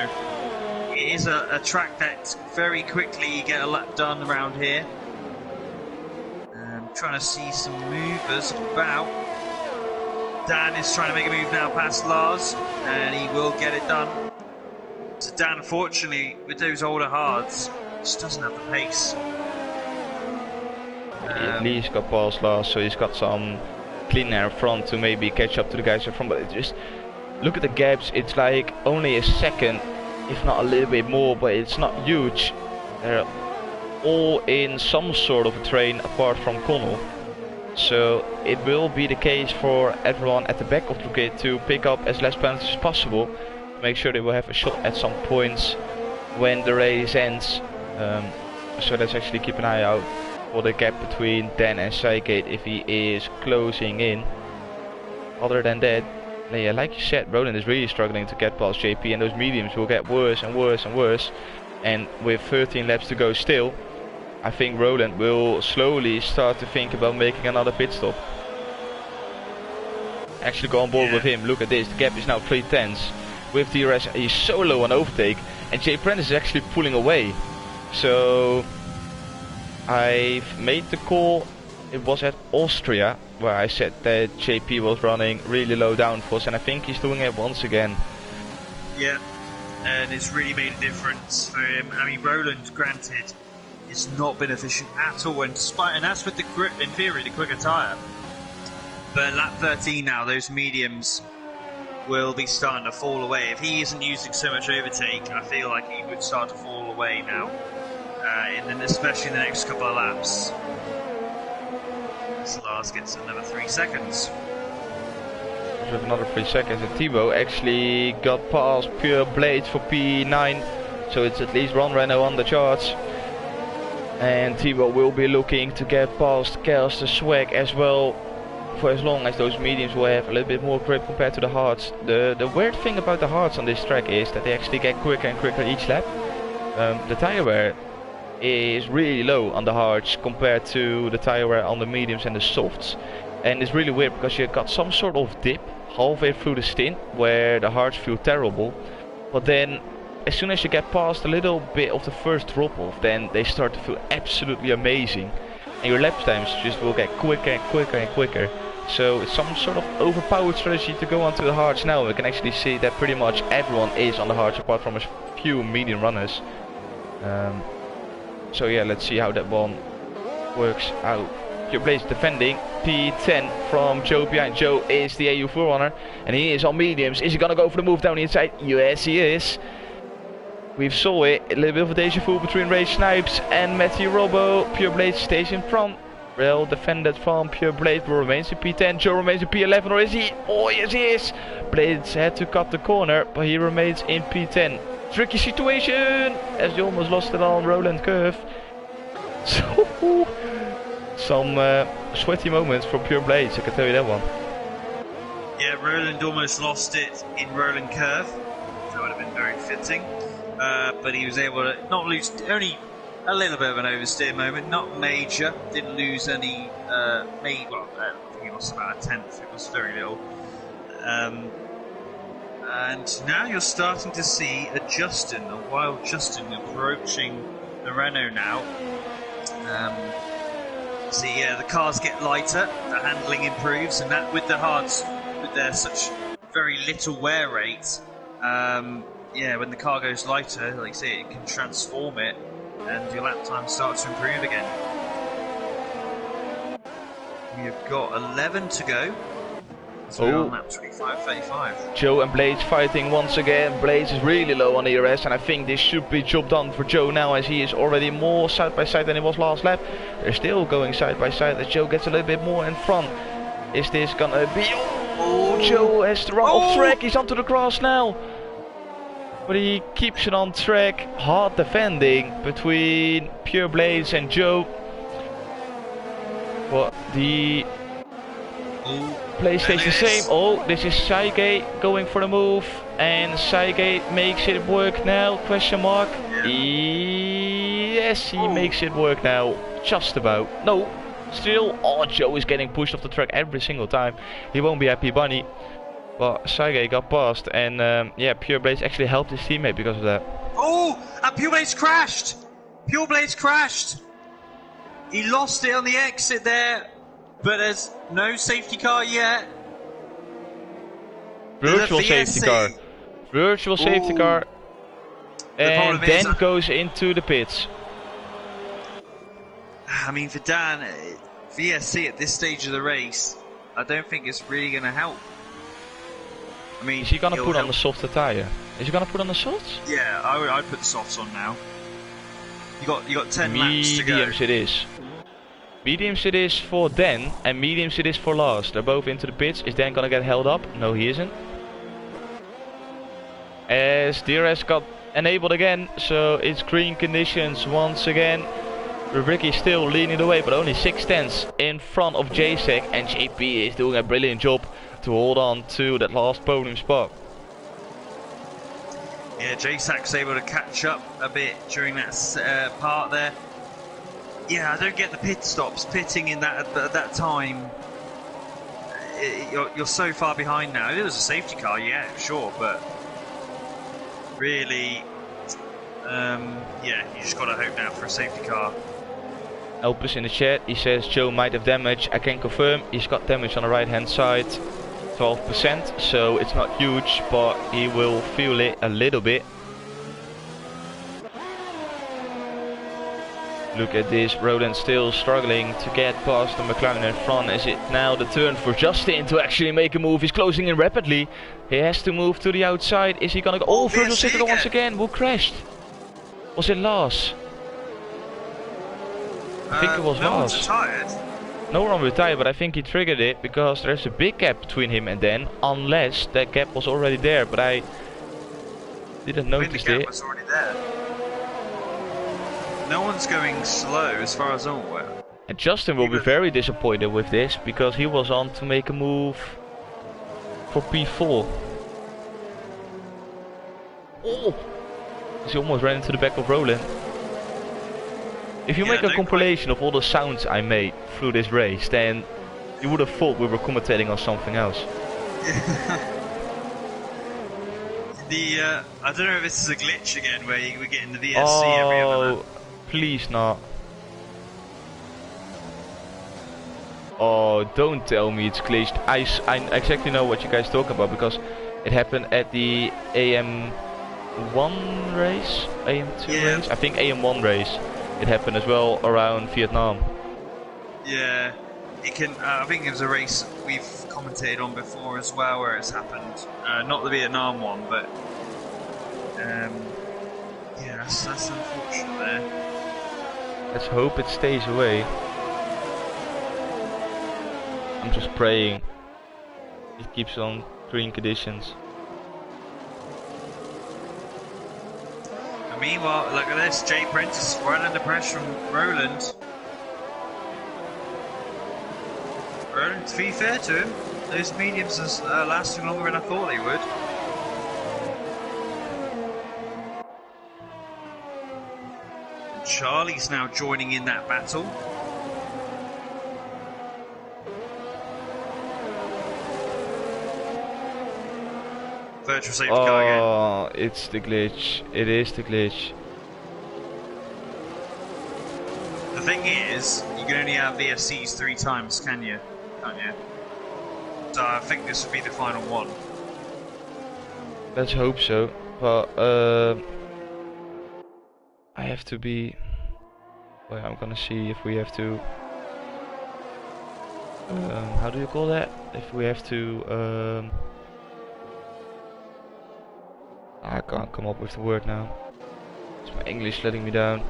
it is a track that very quickly you get a lap done around here. Trying to see some movers about. Dan is trying to make a move now past Lars, and he will get it done. So Dan, unfortunately, with those older hards, just doesn't have the pace. At least got past Lars, so he's got some clean air front to maybe catch up to the guys in front. But just look at the gaps. It's like only a second, if not a little bit more, but it's not huge. They're all in some sort of a train apart from Connell, so it will be the case for everyone at the back of the grid to pick up as less penalties as possible, make sure they will have a shot at some points when the race ends. So let's actually keep an eye out for the gap between Dan and Sygate if he is closing in. Other than that, yeah, like you said, Roland is really struggling to get past JP, and those mediums will get worse and worse and worse. And with 13 laps to go still, I think Roland will slowly start to think about making another pit stop. Actually go on board with him. Look at this, the gap is now 3/10 with DRS. He's so low on overtake, and Jay Prentice is actually pulling away. So I've made the call. It was at Austria where I said that JP was running really low downforce, and I think he's doing it once again. Yeah, and it's really made a difference for him. I mean, Roland, granted, it's not been efficient at all, and that's with the in theory the quicker tyre. But lap 13 now, those mediums will be starting to fall away. If he isn't using so much overtake, I feel like he would start to fall away now, especially in the next couple of laps. As Lars gets another 3 seconds. With another 3 seconds, and Thibaut actually got past Pure Blades for P9, so it's at least one Renault on the charts. And Thibaut will be looking to get past Kels the Swag as well, for as long as those mediums will have a little bit more grip compared to the hards. The weird thing about the hards on this track is that they actually get quicker and quicker each lap. The tire wear is really low on the hards compared to the tire wear on the mediums and the softs. And it's really weird because you got some sort of dip halfway through the stint where the hards feel terrible, but then as soon as you get past a little bit of the first drop off, then they start to feel absolutely amazing, and your lap times just will get quicker and quicker and quicker. So it's some sort of overpowered strategy to go onto the hards now. We can actually see that pretty much everyone is on the hards apart from a few medium runners. So yeah, let's see how that one works out. Pure Blades defending P10 from Joe behind. Joe is the EU4 runner, and he is on mediums. Is he gonna go for the move down the inside? Yes, he is. We saw it, a little bit of a deja vu between Ray Snipes and Matthew Robbo. Pure Blades stays in front. Well defended from Pure Blades, but remains in P10. Joe remains in P11, or is he? Oh yes, he is. Blades had to cut the corner, but he remains in P10. Tricky situation, as he almost lost it on Roland Curve. So some sweaty moments from Pure Blades, I can tell you that one. Yeah, Roland almost lost it in Roland Curve. That would have been very fitting. But he was able to not lose, only a little bit of an oversteer moment, not major. Didn't lose any, I think he lost about a tenth, it was very little. And now you're starting to see a wild Justin approaching the Renault now. See, the cars get lighter, the handling improves, and that with the hards, with their such very little wear rate, yeah, when the car goes lighter, like I say, it can transform it, and your lap time starts to improve again. We've got 11 to go. So we're on lap 25.35. Joe and Blades fighting once again. Blades is really low on ERS, and I think this should be job done for Joe now, as he is already more side by side than he was last lap. They're still going side by side as Joe gets a little bit more in front. Is this gonna be... Oh, Joe has to run off track. He's onto the grass now. But he keeps it on track. Hard defending between Pure Blades and Joe. But the... play stays the same. Oh, this is Saige going for the move, and Saige makes it work now? Question mark. Yeah. Yes, he makes it work now. Just about. No, still. Oh, Joe is getting pushed off the track every single time. He won't be happy, Bunny. But Saige got past, and yeah, Pure Blades actually helped his teammate because of that. Oh, and Pure Blades crashed. Pure Blades crashed. He lost it on the exit there. But there's no safety car yet. Virtual safety car. Virtual safety car. And then goes into the pits. I mean, for Dan, VSC at this stage of the race, I don't think it's really going to help. I mean, is he going to put on the softer tyre? Is he going to put on the softs? Yeah, I'd put the softs on now. You got 10 laps to go. Mediums it is. Mediums it is for Dan, and mediums it is for Lars. They're both into the pits. Is Dan gonna get held up? No, he isn't. As DRS got enabled again, so it's green conditions once again. Ricky still leading the way, but only 6/10 in front of JSEC, and JP is doing a brilliant job to hold on to that last podium spot. Yeah, JSEC's able to catch up a bit during that part there. Yeah, I don't get the pit stops. Pitting in that at that time, you're so far behind now. If it was a safety car, yeah, sure, but really, yeah, you just gotta hope now for a safety car. Elpis in the chat, he says Joe might have damage. I can confirm he's got damage on the right hand side, 12%, so it's not huge, but he will feel it a little bit. Look at this, Roland still struggling to get past the McLaren in front. Is it now the turn for Justin to actually make a move? He's closing in rapidly. He has to move to the outside. Is he gonna go? Oh, virtual safety car once again. Who crashed? Was it Lars? I think it was no Lars. one's retired. No one retired, but I think he triggered it because there's a big gap between him and Dan, unless that gap was already there, but I didn't notice it. The gap was already there. No one's going slow as far as I'm aware. And Justin will be very disappointed with this because he was on to make a move for P4. Oh! He almost ran into the back of Roland. If you make a compilation of all the sounds I made through this race, then you would have thought we were commentating on something else. I don't know if this is a glitch again where we're getting the VSC every other lap. Please not. Oh, don't tell me it's glitched. I exactly know what you guys talk about because it happened at the AM1 race, AM2 race. I think AM1 race. It happened as well around Vietnam. Yeah, it can. I think it was a race we've commentated on before as well where it's happened. Not the Vietnam one, but yeah, that's unfortunate there. Let's hope it stays away. I'm just praying it keeps on green conditions. And meanwhile, look at this, Jay Prentice right under pressure from Roland. Roland, to be fair to him, those mediums are lasting longer than I thought they would. Charlie's now joining in that battle. Virtual safety car again. Oh, it's the glitch. It is the glitch. The thing is, you can only have VSCs 3 times, can you? Can't you? So I think this would be the final one. Let's hope so. But I have to be. Well, I'm gonna see if we have to. How do you call that? If we have to. I can't come up with the word now. It's my English letting me down.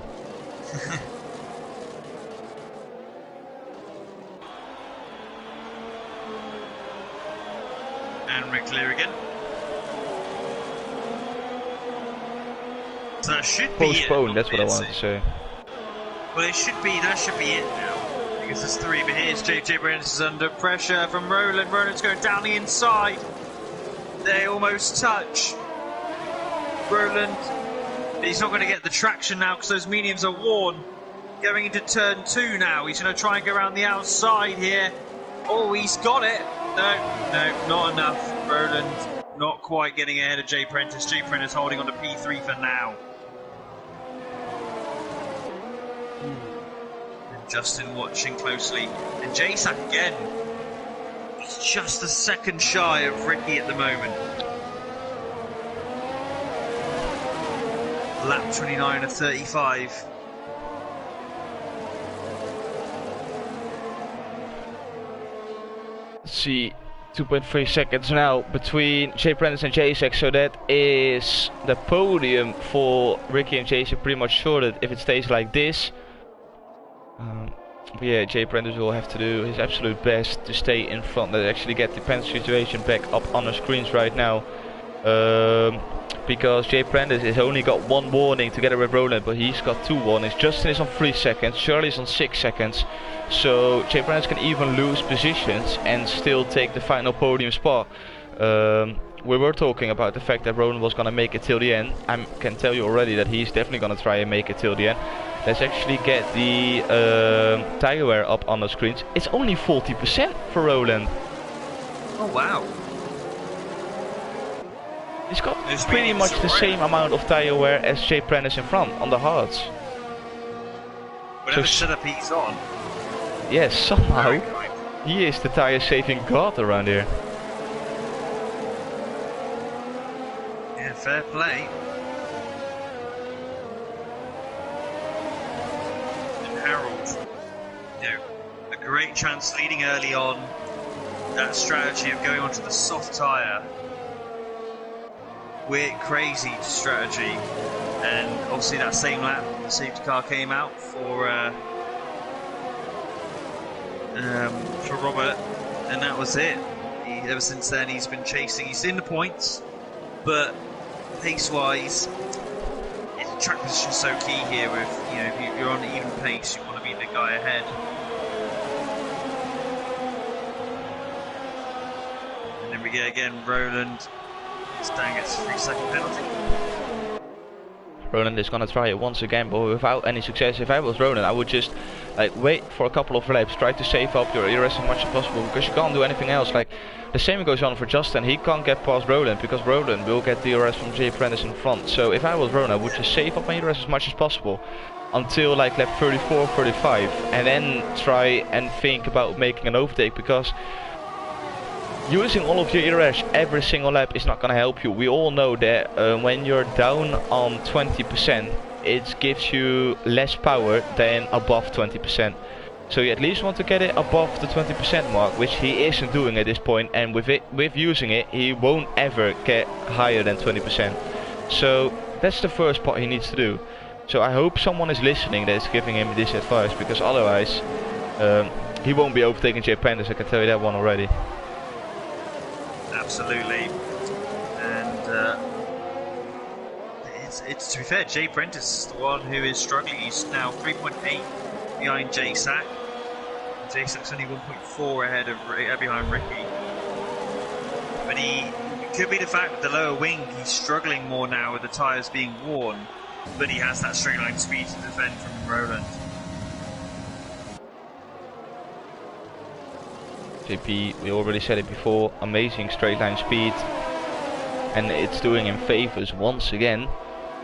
And we're clear again. So that should be Postpone, that's what I wanted to say. Well, it should be, that should be it now. Because there's 3, but here's JJ Brennus is under pressure from Roland. Roland's going down the inside. They almost touch. Roland, he's not going to get the traction now because those mediums are worn. Going into turn 2 now. He's going to try and go around the outside here. Oh, he's got it. No, not enough. Roland not quite getting ahead of Jay Prentice. Jay Prentice holding on to P3 for now. And Justin watching closely. And Jasak again. He's just a second shy of Ricky at the moment. Lap 29 of 35. Let's see, 2.3 seconds now between Jay Prentice and Jasak, so that is the podium for Ricky and Jasak pretty much sorted if it stays like this. But yeah, Jay Prentice will have to do his absolute best to stay in front. Let's actually get the pen situation back up on the screens right now. Because Jay Prentice has only got 1 warning together with Roland, but he's got 2 warnings. Justin is on 3 seconds, Charlie's on 6 seconds. So Jay Prentice can even lose positions and still take the final podium spot. We were talking about the fact that Roland was going to make it till the end. I can tell you already that he's definitely going to try and make it till the end. Let's actually get the tire wear up on the screens. It's only 40% for Roland. Oh wow. He's got pretty much the same amount of tire wear as Jay Prentice in front on the hards. Whatever setup he's on. Yes, somehow he is the tire saving god around here. Yeah, fair play. And Harold, you know, a great chance leading early on. That strategy of going onto the soft tire. Weird, crazy strategy, and obviously that same lap, the safety car came out for Robert, and that was it. Ever since then, he's been chasing. He's in the points, but pace-wise, track position is so key here. With if you're on even pace, you want to be the guy ahead. And then we get again Roland. Stang gets a 3-second penalty. Roland is gonna try it once again, but without any success. If I was Roland, I would just wait for a couple of laps, try to save up your ERS as much as possible, because you can't do anything else. Like the same goes on for Justin. He can't get past Roland because Roland will get the ERS from Jay Prentice in front. So if I was Roland, I would just save up my ERS as much as possible until like lap 34, 35, and then try and think about making an overtake, because using all of your ERS every single lap is not going to help you. We all know that when you're down on 20%, it gives you less power than above 20%. So you at least want to get it above the 20% mark, which he isn't doing at this point, and with using it, he won't ever get higher than 20%. So that's the first part he needs to do. So I hope someone is listening that is giving him this advice, because otherwise he won't be overtaking Jay Prentice, I can tell you that one already. Absolutely, and it's to be fair, Jay Prentice is the one who is struggling. He's now 3.8 behind Jasak. Jasak's only 1.4 ahead of behind Ricky. But it could be the fact with the lower wing, he's struggling more now with the tyres being worn. But he has that straight line speed to defend from Roland. JP, we already said it before, amazing straight line speed, and it's doing him favors once again.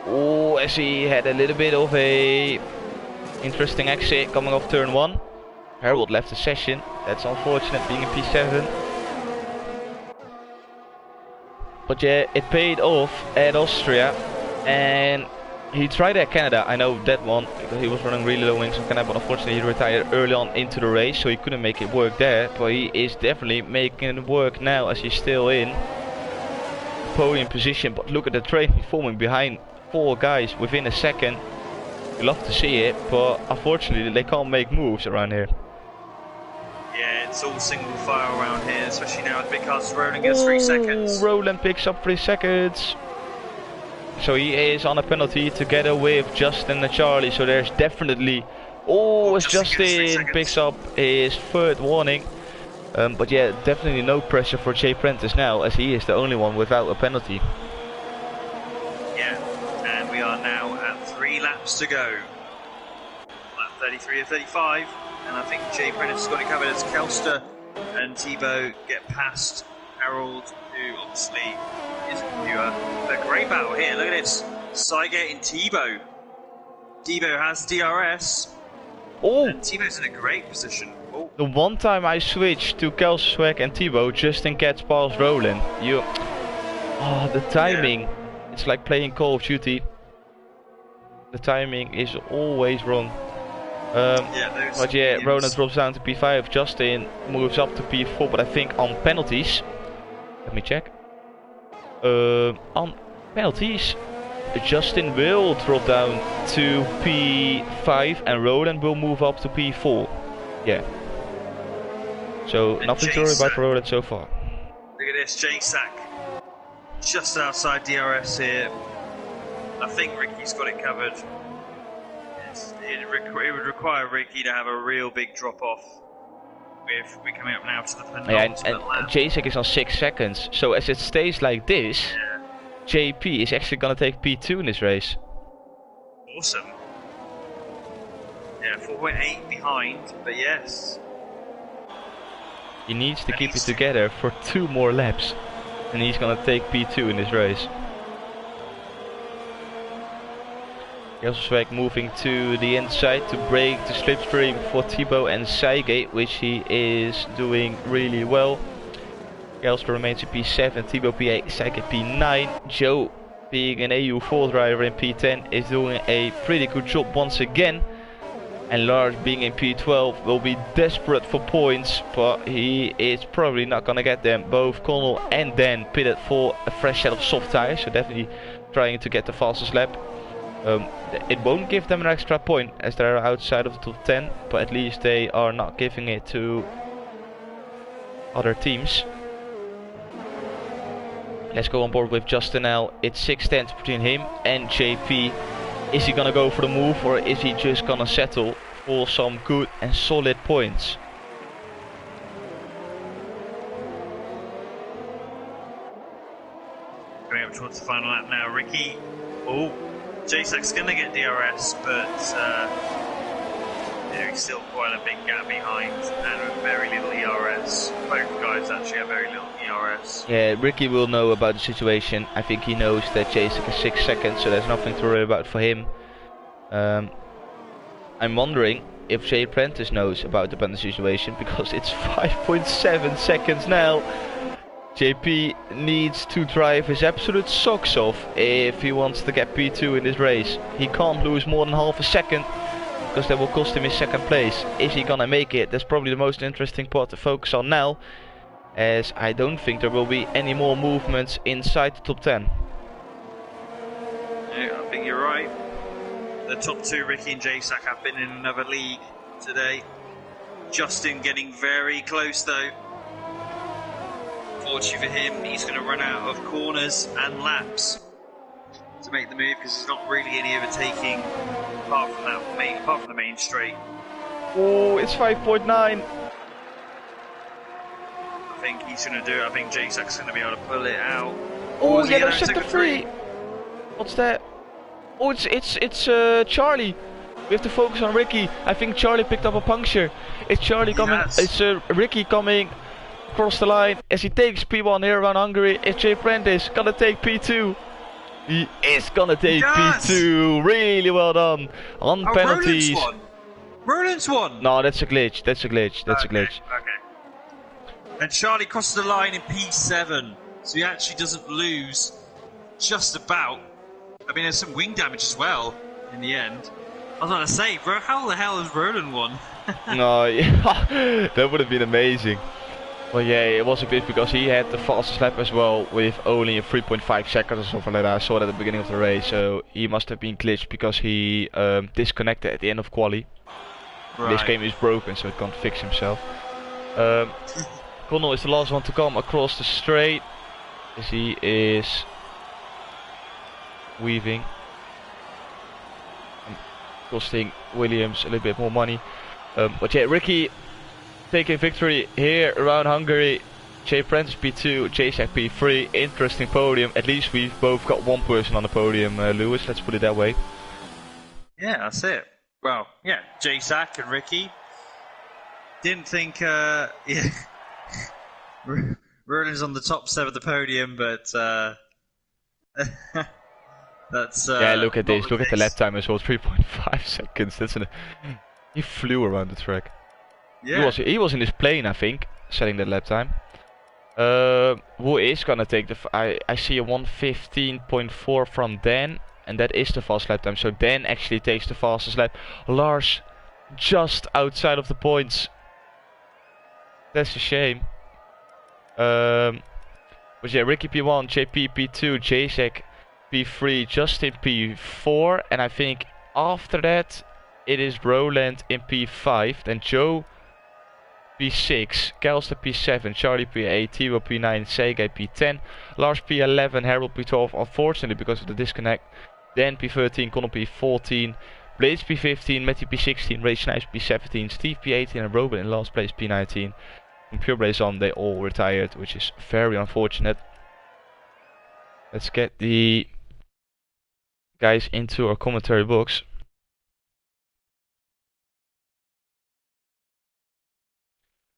Oh, as he had a little bit of a interesting exit coming off turn 1. Harold left the session, that's unfortunate being in P7. But yeah, it paid off at Austria, and he tried at Canada. I know that one because he was running really low wings on Canada, but unfortunately he retired early on into the race, so he couldn't make it work there. But he is definitely making it work now as he's still in podium position. But look at the train forming behind 4 guys within a second. You love to see it, but unfortunately they can't make moves around here. Yeah, it's all single file around here, especially now with big cars. Roland gets 3 seconds. Roland picks up 3 seconds. So he is on a penalty together with Justin and Charlie. So there's definitely... Oh, as Justin picks up his 3rd warning. But yeah, definitely no pressure for Jay Prentice now, as he is the only one without a penalty. Yeah, and we are now at 3 laps to go. Lap 33 or 35. And I think Jay Prentice has got it covered as Kelster and Thibaut get past Harold, who obviously is newer. But a great battle here. Look at this. Sygate and Thibaut. Thibaut has DRS. Oh! And Thibaut's in a great position. Oh. The one time I switched to Kelsweg and Thibaut, Justin gets past Roland. Oh, the timing. Yeah. It's like playing Call of Duty. The timing is always wrong. But yeah, Roland drops down to P5, Justin moves up to P4, but I think on penalties, let me check, on penalties, Justin will drop down to P5 and Roland will move up to P4, yeah. So and nothing to worry about for Roland so far. Look at this, J-Sack, just outside DRS here. I think Ricky's got it covered. It would require Ricky to have a real big drop off. We're coming up now to the penultimate lap. And Jacek is on 6 seconds, so as it stays like this, JP is actually going to take P2 in this race. Awesome. Yeah, 4.8 behind, but yes. He needs to keep it together for 2 more laps, and he's going to take P2 in this race. Kelsweg moving to the inside to break the slipstream for Thibaut and Sygate, which he is doing really well. Kelsweg remains in P7, Thibaut P8, Sygate P9. Joe, being an EU4 driver in P10, is doing a pretty good job once again. And Lars, being in P12, will be desperate for points, but he is probably not going to get them. Both Connell and Dan pitted for a fresh set of soft tires, so definitely trying to get the fastest lap. It won't give them an extra point as they're outside of the top 10, but at least they are not giving it to other teams. Let's go on board with Justin now. It's 6 tenths between him and JP. Is he gonna go for the move, or is he just gonna settle for some good and solid points? Going up towards the final lap now, Ricky. Oh. J-Sack's going to get DRS, but there is still quite a big gap behind and with very little ERS. Both guys actually have very little ERS. Yeah, Ricky will know about the situation. I think he knows that J-Sack is 6 seconds, so there's nothing to worry about for him. I'm wondering if Jay Prentice knows about the penalty situation, because it's 5.7 seconds now. JP needs to drive his absolute socks off if he wants to get P2 in this race. He can't lose more than half a second, because that will cost him his 2nd place. Is he gonna make it? That's probably the most interesting part to focus on now, as I don't think there will be any more movements inside the top 10. Yeah, I think you're right. The top 2, Ricky and J-Sack, have been in another league today. Justin getting very close though. Fortunately for him, he's going to run out of corners and laps to make the move, because there's not really any overtaking apart from the main straight. Oh, it's 5.9. I think he's going to do it. I think J-Sack's going to be able to pull it out. Oh, yellow sector 3. What's that? Oh, it's Charlie. We have to focus on Ricky. I think Charlie picked up a puncture. It's Charlie coming. It's Ricky coming across the line as he takes P1 here around Hungary. It's Jay Prentice gonna take P2. He is gonna take P2. Really well done on penalties. Roland's won. No, that's a glitch. That's a glitch. That's a glitch. Okay. And Charlie crosses the line in P7. so he actually doesn't lose just about. I mean, there's some wing damage as well in the end. I was going to say, bro, how the hell has Roland won? No, yeah, that would have been amazing. Well, yeah, it was a bit because he had the fastest lap as well with only a 3.5 seconds or something like that. I saw that at the beginning of the race, so he must have been glitched because he disconnected at the end of quali. Right. This game is broken, so it can't fix himself. Connell is the last one to come across the straight as he is weaving. Costing Williams a little bit more money. But yeah, Ricky taking victory here around Hungary. Jay Prentice P2, Jacek P3. Interesting podium. At least we've both got one person on the podium, Lewis. Let's put it that way. Yeah, that's it. Well, yeah, Jacek and Ricky. Didn't think, yeah. Roland's on the top 7 of the podium, but that's yeah, look at this. Look at the lap time as well. 3.5 seconds. That's he flew around the track. Yeah. He was in his plane, I think, setting that lap time. Who is gonna take the? I see a 1:15.4 from Dan, and that is the fast lap time. So Dan actually takes the fastest lap. Lars, just outside of the points. That's a shame. But yeah, Ricky P1, JP P2, Jacek P3, Justin P4, and I think after that it is Roland in P5, then Joe P6, Kelster P7, Charlie P8, Timo P9, Sergey P10, Lars P11, Harold P12, unfortunately because of the disconnect, Dan P13, Connor P14, Blades P15, Matthew P16, Ray Snipes P17, Steve P18 and Robin in last place P19. From Pure Blaze on they all retired, which is very unfortunate. Let's get the guys into our commentary box.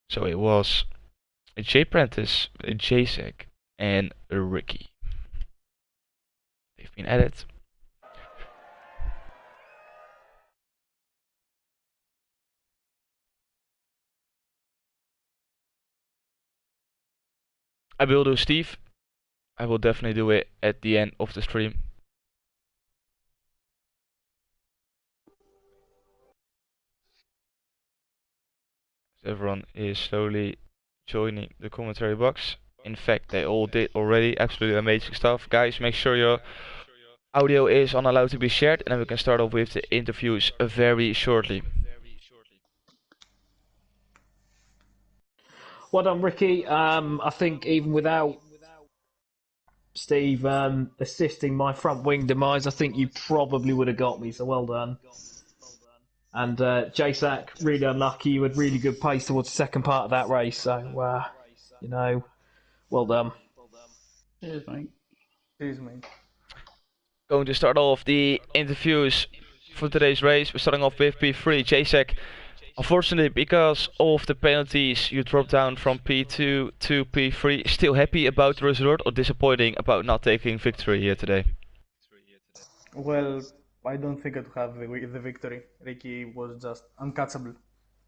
So it was Jay Prentice, Jacek, and Ricky. They've been added. I will do Steve. I will definitely do it at the end of the stream. Everyone is slowly joining the commentary box. In fact, they all did already. Absolutely amazing stuff. Guys, make sure your audio is on allowed to be shared, and then we can start off with the interviews very shortly. Well done, Ricky. I think even without Steve assisting my front wing demise, I think you probably would have got me, so well done. And Jacek, really unlucky. You had really good pace towards the second part of that race, so, you know, well done. Cheers, mate. Cheers, mate. Going to start off the interviews for today's race. We're starting off with P3, Jacek. Unfortunately, because of the penalties, you dropped down from P2 to P3. Still happy about the result or disappointing about not taking victory here today? Well, I don't think I could have the victory. Ricky was just uncatchable.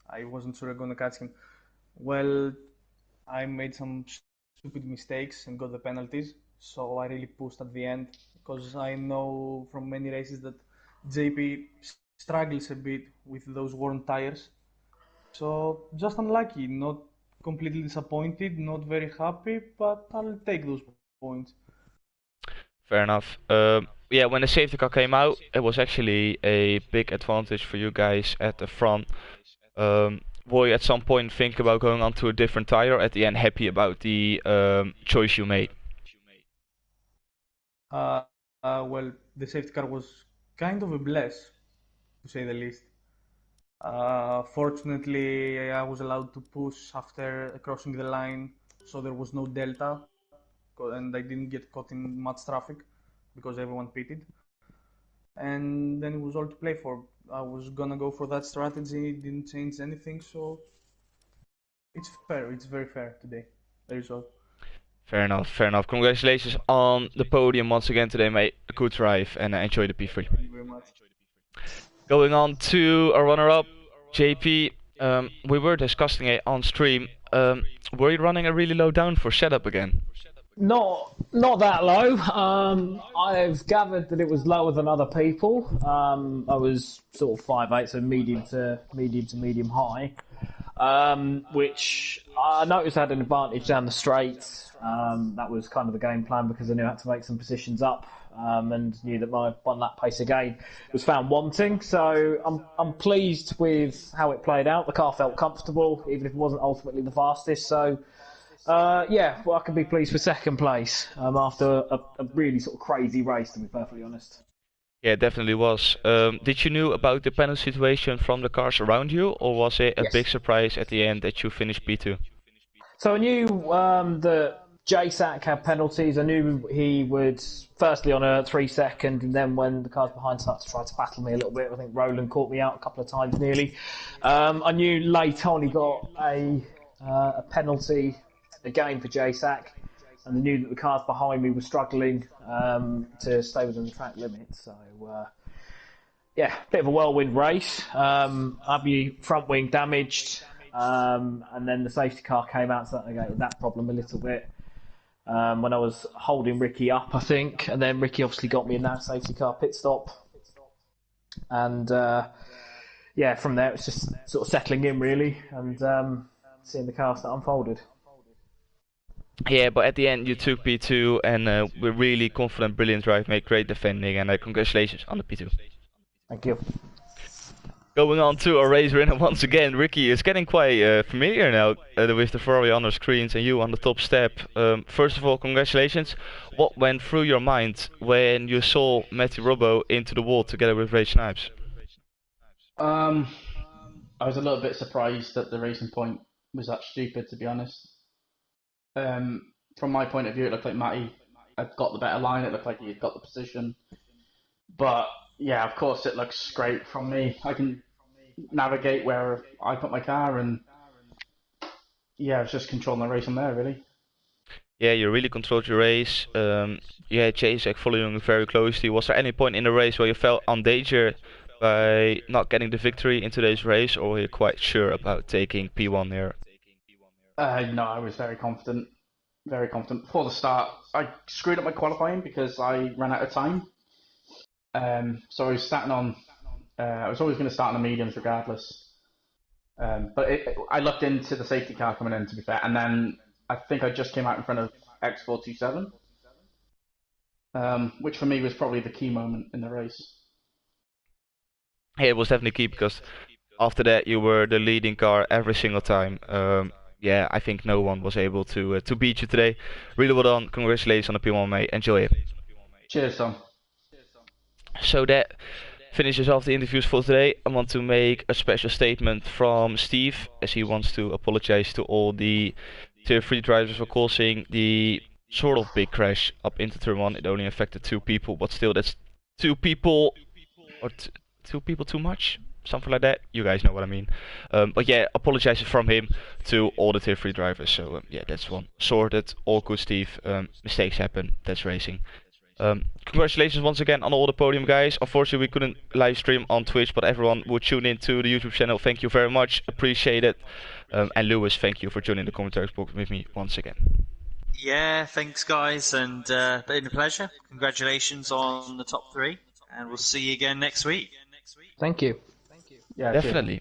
I wasn't sure I'm going to catch him. Well, I made some stupid mistakes and got the penalties, so I really pushed at the end because I know from many races that JP struggles a bit with those worn tires. So just unlucky, not completely disappointed, not very happy, but I'll take those points. Fair enough. Yeah, when the safety car came out, it was actually a big advantage for you guys at the front. Will you at some point think about going on to a different tire, or at the end happy about the choice you made? Well, the safety car was kind of a bless, to say the least. Fortunately, I was allowed to push after crossing the line, so there was no delta, and I didn't get caught in much traffic because everyone pitted. And then it was all to play for. I was gonna go for that strategy, didn't change anything, so it's fair, it's very fair today, the result. Fair enough, fair enough. Congratulations on the podium once again today, mate. Good drive and enjoy the P3. Thank you very much. Going on to a runner-up, JP. We were discussing it on stream. Were you running a really low downforce setup again? Not that low. I've gathered that it was lower than other people. I was sort of 5'8", so medium to medium high, which I noticed I had an advantage down the straight. That was kind of the game plan because I knew I had to make some positions up, and knew that my one lap pace again was found wanting. So I'm pleased with how it played out. The car felt comfortable, even if it wasn't ultimately the fastest. So. I can be pleased with second place after a really sort of crazy race, to be perfectly honest. Yeah, it definitely was. Did you knew about the penalty situation from the cars around you, or was it a big surprise at the end that you finished P2? So I knew that JSAC had penalties. I knew he would, firstly on a 3 second, and then when the cars behind started to try to battle me a little bit, I think Roland caught me out a couple of times nearly. I knew late on he got a penalty again for JSAC, and I knew that the cars behind me were struggling to stay within the track limit. So, bit of a whirlwind race. I'd front wing damaged, and then the safety car came out, so that negated that problem a little bit. When I was holding Ricky up, I think, and then Ricky obviously got me in that safety car pit stop. And, from there it was just sort of settling in, really, and seeing the car start unfolded. Yeah, but at the end you took P2 and we're really confident, brilliant drive, made great defending, and congratulations on the P2. Thank you. Going on to a race winner once again, Ricky is getting quite familiar now with the Ferrari on the screens and you on the top step. First of all, congratulations. What went through your mind when you saw Matthew Robbo into the wall together with Ray Snipes? I was a little bit surprised that the racing point was that stupid, to be honest. From my point of view, it looked like Matty had got the better line. It looked like he had got the position. But yeah, of course, it looks great from me. I can navigate where I put my car, and yeah, I was just controlling the race from there, really. Yeah, you really controlled your race. You had Jasek following you very closely. Was there any point in the race where you felt endangered by not getting the victory in today's race, or were you quite sure about taking P1 there? No, I was very confident. Very confident. Before the start, I screwed up my qualifying because I ran out of time. So I was starting on. I was always going to start on the mediums regardless. But I looked into the safety car coming in, to be fair, and then I think I just came out in front of X427, which for me was probably the key moment in the race. Yeah, it was definitely key because after that you were the leading car every single time. Yeah, I think no one was able to beat you today. Really well done. Congratulations on the P1, mate. Enjoy it. Cheers, Tom. So that finishes off the interviews for today. I want to make a special statement from Steve, as he wants to apologize to all the Tier 3 drivers for causing the sort of big crash up into Turn 1. It only affected 2 people, but still that's 2 people, or 2 people too much? Something like that. You guys know what I mean. But yeah, apologizes from him to all the Tier 3 drivers. So yeah, that's one sorted. All good, Steve. Mistakes happen. That's racing. Congratulations once again on all the podium, guys. Unfortunately, we couldn't live stream on Twitch, but everyone would tune in to the YouTube channel. Thank you very much. Appreciate it. And Lewis, thank you for joining the commentaries box with me once again. Yeah, thanks, guys, and been a pleasure. Congratulations on the top 3, and we'll see you again next week. Thank you. Yeah, definitely.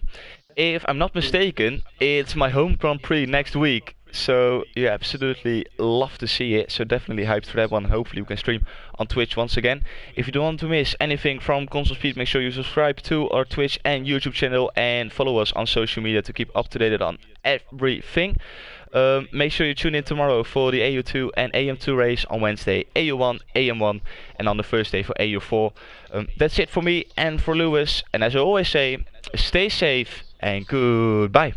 If I'm not mistaken, it's my home Grand Prix next week. So yeah, absolutely love to see it. So definitely hyped for that one. Hopefully we can stream on Twitch once again. If you don't want to miss anything from Console Speed, make sure you subscribe to our Twitch and YouTube channel and follow us on social media to keep up to date on everything. Make sure you tune in tomorrow for the AU2 and AM2 race, on Wednesday AU1, AM1, and on the Thursday for AU4. That's it for me and for Lewis, and as I always say, stay safe and goodbye.